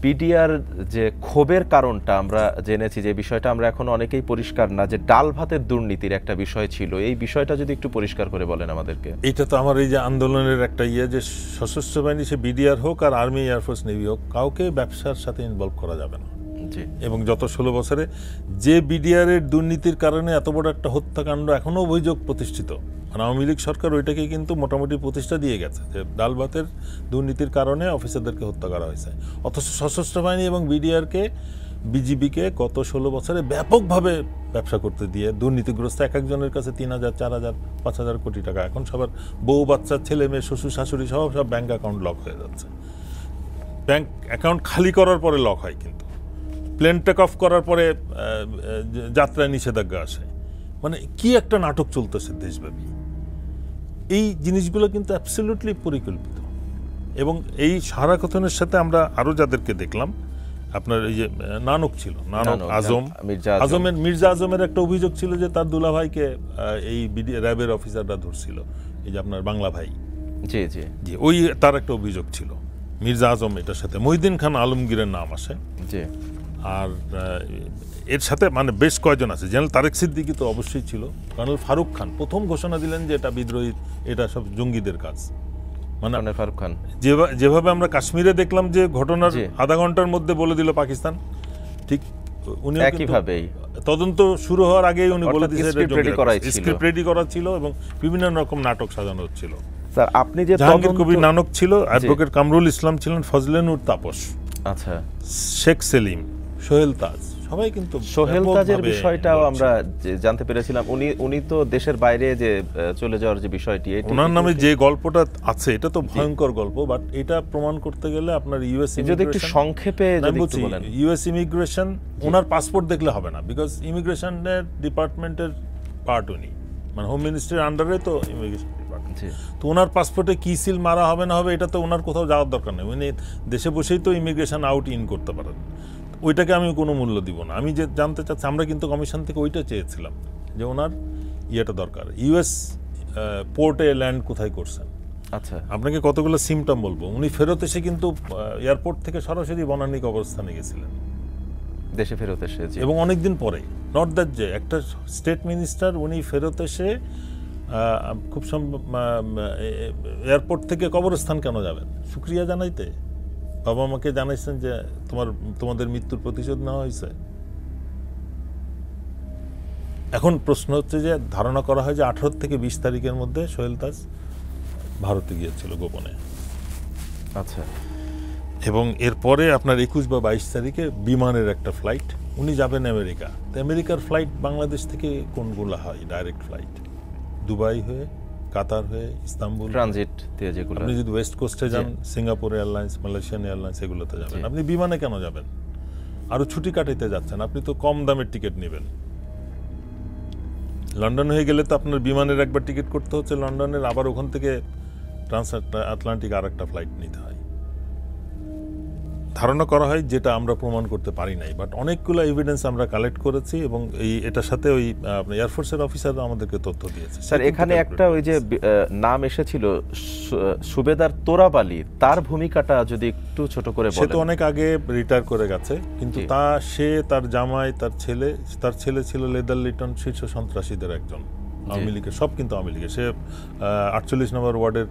বিডিআর যে ক্ষোভের কারণটা আমরা জেনেছি, যে বিষয়টা আমরা এখন অনেকেই পরিষ্কার না, যে ডাল ভাতের দুর্নীতির একটা বিষয় ছিল, এই বিষয়টা যদি একটু পরিষ্কার করে বলেন আমাদেরকে। এটা তো আমার এই যে আন্দোলনের একটা যে সশস্ত্র বাহিনী, সে বিডিআর হোক আর আর্মি, এয়ারফোর্স, নেভি হোক, কাউকে ব্যবসার সাথে ইনভলভ করা যাবে না। এবং গত 16 বছরে যে বিডিআর এর দুর্নীতির কারণে এত বড় একটা হত্যাকাণ্ড এখনো অভিযোগ প্রতিষ্ঠিত, আওয়ামী লীগ সরকার ওইটাকে কিন্তু মোটামুটি প্রতিষ্ঠা দিয়ে গেছে যে ডাল ভাতের দুর্নীতির কারণে অফিসারদেরকে হত্যা করা হয়েছে। অথচ সশস্ত্র বাহিনী এবং বিডিআরকে, বিজিবিকে গত 16 বছরে ব্যাপকভাবে ব্যবসা করতে দিয়ে দুর্নীতিগ্রস্ত এক একজনের কাছে 3,000, 4,000, 5,000 কোটি টাকা। এখন সবার বউ বাচ্চা, ছেলে মেয়ে, শ্বশুর শাশুড়ি সব ব্যাংক অ্যাকাউন্ট লক হয়ে যাচ্ছে। ব্যাংক অ্যাকাউন্ট খালি করার পরে লক হয়, কিন্তু প্লেন টেক অফ করার পরে যাত্রায় নিষেধাজ্ঞা আসে। মানে কি একটা নাটক চলতেছে দেশব্যাপী। এই জিনিসগুলো কিন্তু অ্যাবসলিউটলি পরিকল্পিত। এবং এই সারা কথনের সাথে আমরা আরও যাদেরকে দেখলাম, আপনার এই যে নানক ছিল, নানক আজম, মির্জা আজমের একটা অভিযোগ ছিল যে তার দুলাভাইকে এই র্যাবের অফিসাররা ধরছিল, এই যে আপনার বাংলা ভাই, জি জি জি, ওই তার একটা অভিযোগ ছিল মির্জা আজম। এটার সাথে মহিউদ্দিন খান আলমগীরের নাম আসে। জি। আর এর সাথে মানে বেশ কয়জন আছে, জেনারেল তারেক সিদ্দিকী তো অবশ্যই ছিল। কর্নেল ফারুক খান প্রথম ঘোষণা দিলেন যে এটা বিদ্রোহী, এটা সব জঙ্গিদের কাজ। মানে ফারুক খান যেভাবে আমরা কাশ্মীরে দেখলাম যে ঘটনার আধা ঘন্টার মধ্যে বলে দিল পাকিস্তান, ঠিক উনি একইভাবেই তদন্ত শুরু হওয়ার আগেই উনি বলে দিয়েছেন স্ক্রিপ্ট রেডি করা ছিল এবং বিভিন্ন রকম নাটক সাজানো হচ্ছিল। স্যার আপনি যে জাহাঙ্গীর কবির নানক ছিল, অ্যাডভোকেট কামরুল ইসলাম ছিলেন, ফজলে নূর তাপস, আচ্ছা, শেখ সেলিম, সোহেল তাজ, সবাই কিন্তু সোহেল তাজের বিষয়টাও আমরা জানতে পেরেছিলাম। উনি তো দেশের বাইরে যে চলে যাওয়ার যে বিষয়টি, ওনার নামে যে গল্পটা আছে এটা তো ভয়ঙ্কর গল্প, বাট এটা প্রমাণ করতে গেলে আপনার ইউএস যদি একটু সংক্ষেপে যদি একটু বলেন। ইউএস ইমিগ্রেশন, ওনার পাসপোর্ট দেখলে হবে না, বিকজ ইমিগ্রেশনের ডিপার্টমেন্টের পার্ট উনি, মানে হোম মিনিস্ট্রির আন্ডারে তো ইমিগ্রেশন ডিপার্টমেন্ট। তো ওনার পাসপোর্টে কি সিল মারা হবে না হবে এটা তো ওনার কোথাও যাওয়ার দরকার নেই, উনি দেশে বসেই তো ইমিগ্রেশন আউট ইন করতে পারেন। ওইটাকে আমি কোনো মূল্য দিব না। আমি যে জানতে চাচ্ছি, আমরা কিন্তু কমিশন থেকে ওইটা চেয়েছিলাম যে ওনার ইয়েটা দরকার, ইউএস পোর্টে ল্যান্ড কোথায় করছেন। আচ্ছা, আপনাকে কতগুলো সিমটম বলবো। উনি ফেরত এসে কিন্তু এয়ারপোর্ট থেকে সরাসরি বনানী কবরস্থানে গেছিলেন, দেশে ফেরত এসে, এবং অনেকদিন পরে। নট দ্যাট যে একটা স্টেট মিনিস্টার উনি ফেরত এসে খুব সম্ভব এয়ারপোর্ট থেকে কবরস্থান কেন যাবেন? শুক্রিয়া জানাইতে, বাবা মাকে জানাইছেন যে তোমাদের মৃত্যুর প্রতিশোধ নেওয়া হয়েছে। এখন প্রশ্ন হচ্ছে যে ধারণা করা হয় যে 18 থেকে 20 তারিখের মধ্যে সোহেল তাজ ভারতে গিয়েছিল গোপনে। আচ্ছা, এবং এরপরে আপনার 21 বা 22 তারিখে বিমানের একটা ফ্লাইট, উনি যাবেন আমেরিকা। তো আমেরিকার ফ্লাইট বাংলাদেশ থেকে কোনগুলো হয়? ডাইরেক্ট ফ্লাইট দুবাই হয়ে, কাতার হয়ে, ইস্তাম্বুল ট্রানজিট দিয়ে যেগুলো। আপনি যদি ওয়েস্ট কোস্টে যান, সিঙ্গাপুর এয়ারলাইন্স, মালয়েশিয়ান এয়ারলাইন্স, এগুলোতে যাবেন। আপনি বিমানে কেন যাবেন? আরো ছুটি কাটাইতে যাচ্ছেন, আপনি তো কম দামের টিকিট নেবেন। লন্ডন হয়ে গেলে তো আপনার বিমানের একবার টিকিট করতে হচ্ছে লন্ডনের, আবার ওখান থেকে ট্রান্স আটলান্টিক আর একটা ফ্লাইট নিতে হয়। ধারণা করা হয়, যেটা আমরা প্রমাণ করতে পারি নাই, বাট অনেকগুলো এভিডেন্স আমরা কালেক্ট করেছি, এবং এটার সাথে ওই এয়ারফোর্সের অফিসার আমাদেরকে তথ্য দিয়েছে। স্যার এখানে একটা ওই যে নাম এসেছিল সুবেদার তোরাব আলী, তার ভূমিকাটা যদি একটু ছোট করে বলেন। সে তো অনেক আগে রিটায়ার করে গেছে, কিন্তু তার জামাই, তার ছেলে ছিল লেদার লিটন, শীর্ষ সন্ত্রাসীদের একজন, আওয়ামী লীগের, সব কিন্তু আওয়ামী লীগের। সে 48 নম্বর ওয়ার্ডের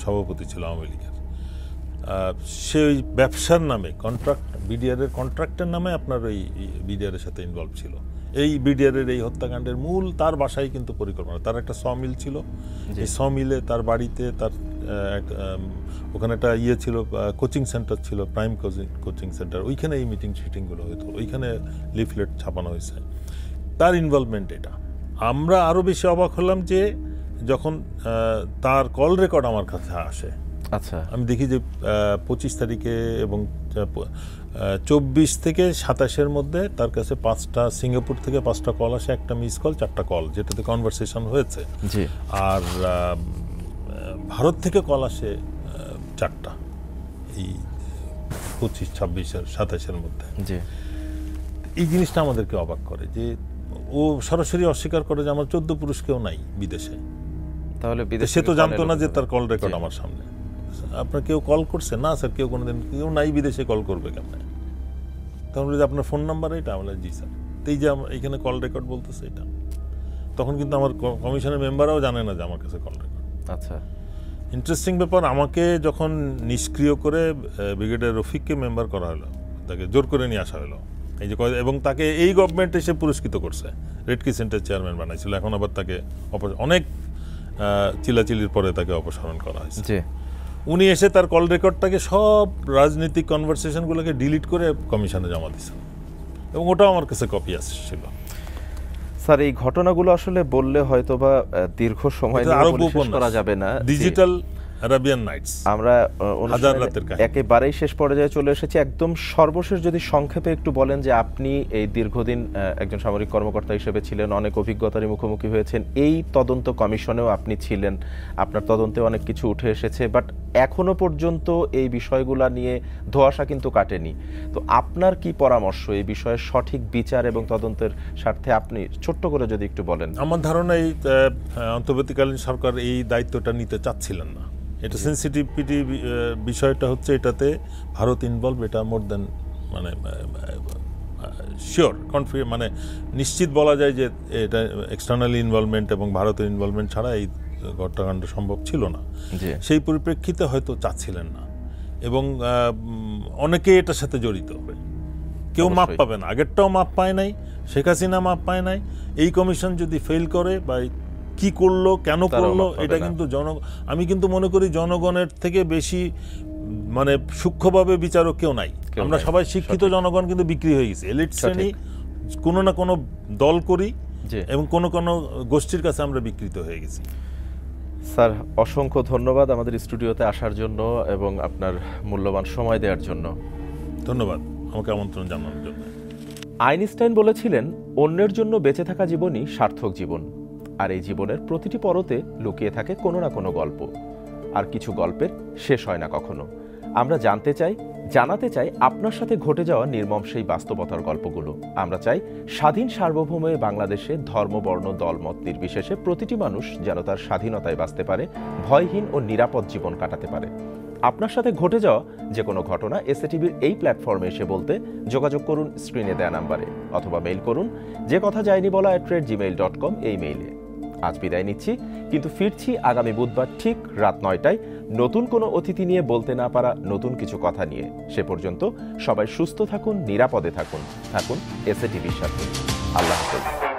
সভাপতি ছিল আওয়ামী লীগের। সে ওই ব্যবসার নামে বিডিআরের কন্ট্রাক্টের নামে আপনার ওই বিডিআরের সাথে ইনভলভ ছিল। এই বিডিআরের এই হত্যাকাণ্ডের মূল তার বাসায় কিন্তু পরিকল্পনা। তার একটা সমিল ছিল, এই সমিলে তার বাড়িতে তার ওখানে একটা ইয়ে ছিল, কোচিং সেন্টার ছিল, প্রাইম কোচিং সেন্টার, ওইখানে এই শিটিংগুলো হতো, ওইখানে লিফলেট ছাপানো হয়েছে। তার ইনভলভমেন্ট এটা। আমরা আরও বেশি অবাক হলাম যে যখন তার কল রেকর্ড আমার কাছে আসে। আচ্ছা, আমি দেখি যে 25 তারিখে এবং 24 থেকে 27-এর মধ্যে তার কাছে 5টা, সিঙ্গাপুর থেকে 5টা কল আসে, একটা মিস কল, 4টা কল, যেটাতে কনভারসেশন হয়েছে। আর ভারত থেকে কল আসে 4টা, এই 25, 26, 27-এর মধ্যে। এই জিনিসটা আমাদেরকে অবাক করে যে ও সরাসরি অস্বীকার করে যে আমার 14 পুরুষ কেউ নাই বিদেশে। তাহলে সে তো জানতো না যে তার কল রেকর্ড আমার সামনে। আপনার কেউ কল করছে? না স্যার, কেউ কোনোদিন, কেউ নাই বিদেশে, কল করবে কেমন? তখন বলি যে আপনার ফোন নাম্বার এটা? আমরা জি স্যার। তো এই যে এইখানে কল রেকর্ড বলতেছে এটা, তখন কিন্তু আমার কমিশনের মেম্বাররাও জানে না যে আমার কাছে কল রেকর্ড। আচ্ছা, ইন্টারেস্টিং ব্যাপার, আমাকে যখন নিষ্ক্রিয় করে ব্রিগেডিয়ার রফিককে মেম্বার করা হলো, তাকে জোর করে নিয়ে আসা হলো, এই যে, এবং তাকে এই গভর্নমেন্ট এসে পুরস্কৃত করছে, রেড ক্রিসেন্টের চেয়ারম্যান বানাইছিল। এখন আবার তাকে অনেক চিলাচিলির পরে তাকে অপসারণ করা হয়েছে। উনি এসে তার কল রেকর্ডটাকে, সব রাজনৈতিক কনভারসেশনগুলোকে ডিলিট করে কমিশনে জমা দিয়েছেন, এবং ওটাও আমার কাছে কপি আসছিল। স্যার এই ঘটনাগুলো আসলে বললে হয়তো বা দীর্ঘ সময় শেষ করা যাবে না। ডিজিটাল আরাবিয়ান নাইটস, আমরা একেবারেই শেষ পর্যায়ে চলে এসেছি। একদম সর্বশেষ যদি সংক্ষেপে একটু বলেন যে আপনি এই দীর্ঘদিন একজন সামরিক কর্মকর্তা হিসেবে ছিলেন, অনেক অভিজ্ঞতার মুখোমুখি হয়েছেন, এই তদন্ত কমিশনেও আপনি ছিলেন, আপনার তদন্তে অনেক কিছু উঠে এসেছে, বাট এখনো পর্যন্ত এই বিষয়গুলা নিয়ে ধোঁয়াশা কিন্তু কাটেনি। তো আপনার কি পরামর্শ এই বিষয়ে সঠিক বিচার এবং তদন্তের স্বার্থে, আপনি ছোট্ট করে যদি একটু বলেন। আমার ধারণা এই অন্তর্বর্তীকালীন সরকার এই দায়িত্বটা নিতে চাচ্ছিলেন না। এটা সেন্সিটিভিটি বিষয়টা হচ্ছে, এটাতে ভারত ইনভলভ, এটা মোর দেন মানে শিওর মানে নিশ্চিত বলা যায় যে এটা এক্সটার্নাল ইনভলভমেন্ট এবং ভারতের ইনভলভমেন্ট ছাড়া এই ঘটনাকাণ্ড সম্ভব ছিল না। সেই পরিপ্রেক্ষিতে হয়তো চাচ্ছিলেন না, এবং অনেকে এটার সাথে জড়িত হবে। কেউ মাপ অবশ্যই। পাবে না। আগেরটাও মাপ পায় নাই, শেখ হাসিনা মাপ পায় নাই। এই কমিশন যদি ফেল করে বা কি করলো, কেন তারাও করলো, মাপ পাবে এটা না। কিন্তু আমি কিন্তু মনে করি জনগণের থেকে বেশি মানে সূক্ষ্মভাবে বিচারক কেউ নাই। কেউ আমরা নাই, সবাই শিক্ষিত সঠিক। জনগণ কিন্তু বিক্রি হয়ে গেছে। এলিট সঠিক। শ্রেণী কোনো না কোনো দল করি জি এবং কোনো কোনো গোষ্ঠীর কাছে আমরা বিকৃত হয়ে গেছি। স্যার, অসংখ্য ধন্যবাদ আমাদের স্টুডিওতে আসার জন্য এবং আপনার মূল্যবান সময় দেওয়ার জন্য। ধন্যবাদ আমাকে আমন্ত্রণ জানানোর জন্য। আইনস্টাইন বলেছিলেন, অন্যের জন্য বেঁচে থাকা জীবনই সার্থক জীবন। আর এই জীবনের প্রতিটি পরতে লুকিয়ে থাকে কোনো না কোনো গল্প, আর কিছু গল্পের শেষ হয় না কখনো। আমরা জানাতে চাই আপনার সাথে ঘটে যাওয়া নির্মম সেই বাস্তবতার গল্পগুলো। আমরা চাই স্বাধীন সার্বভৌম বাংলাদেশে ধর্ম, বর্ণ, দলমত নির্বিশেষে প্রতিটি মানুষ যেন তার স্বাধীনতায় বাঁচতে পারে, ভয়হীন ও নিরাপদ জীবন কাটাতে পারে। আপনার সাথে ঘটে যাওয়া যে কোনো ঘটনা এসএটিভির এই প্ল্যাটফর্মে এসে বলতে যোগাযোগ করুন স্ক্রিনে দেয়া নাম্বারে, অথবা মেইল করুন যে কথা যায়নি বলা @gmail.com এই মেইলে। আজ বিদায় নিচ্ছি, কিন্তু ফিরছি আগামী বুধবার ঠিক রাত 9টায় নতুন কোনো অতিথি নিয়ে, বলতে না পারা নতুন কিছু কথা নিয়ে। সে পর্যন্ত সবাই সুস্থ থাকুন, নিরাপদে থাকুন এসএটিভির সাথে। আল্লাহ হাফেজ।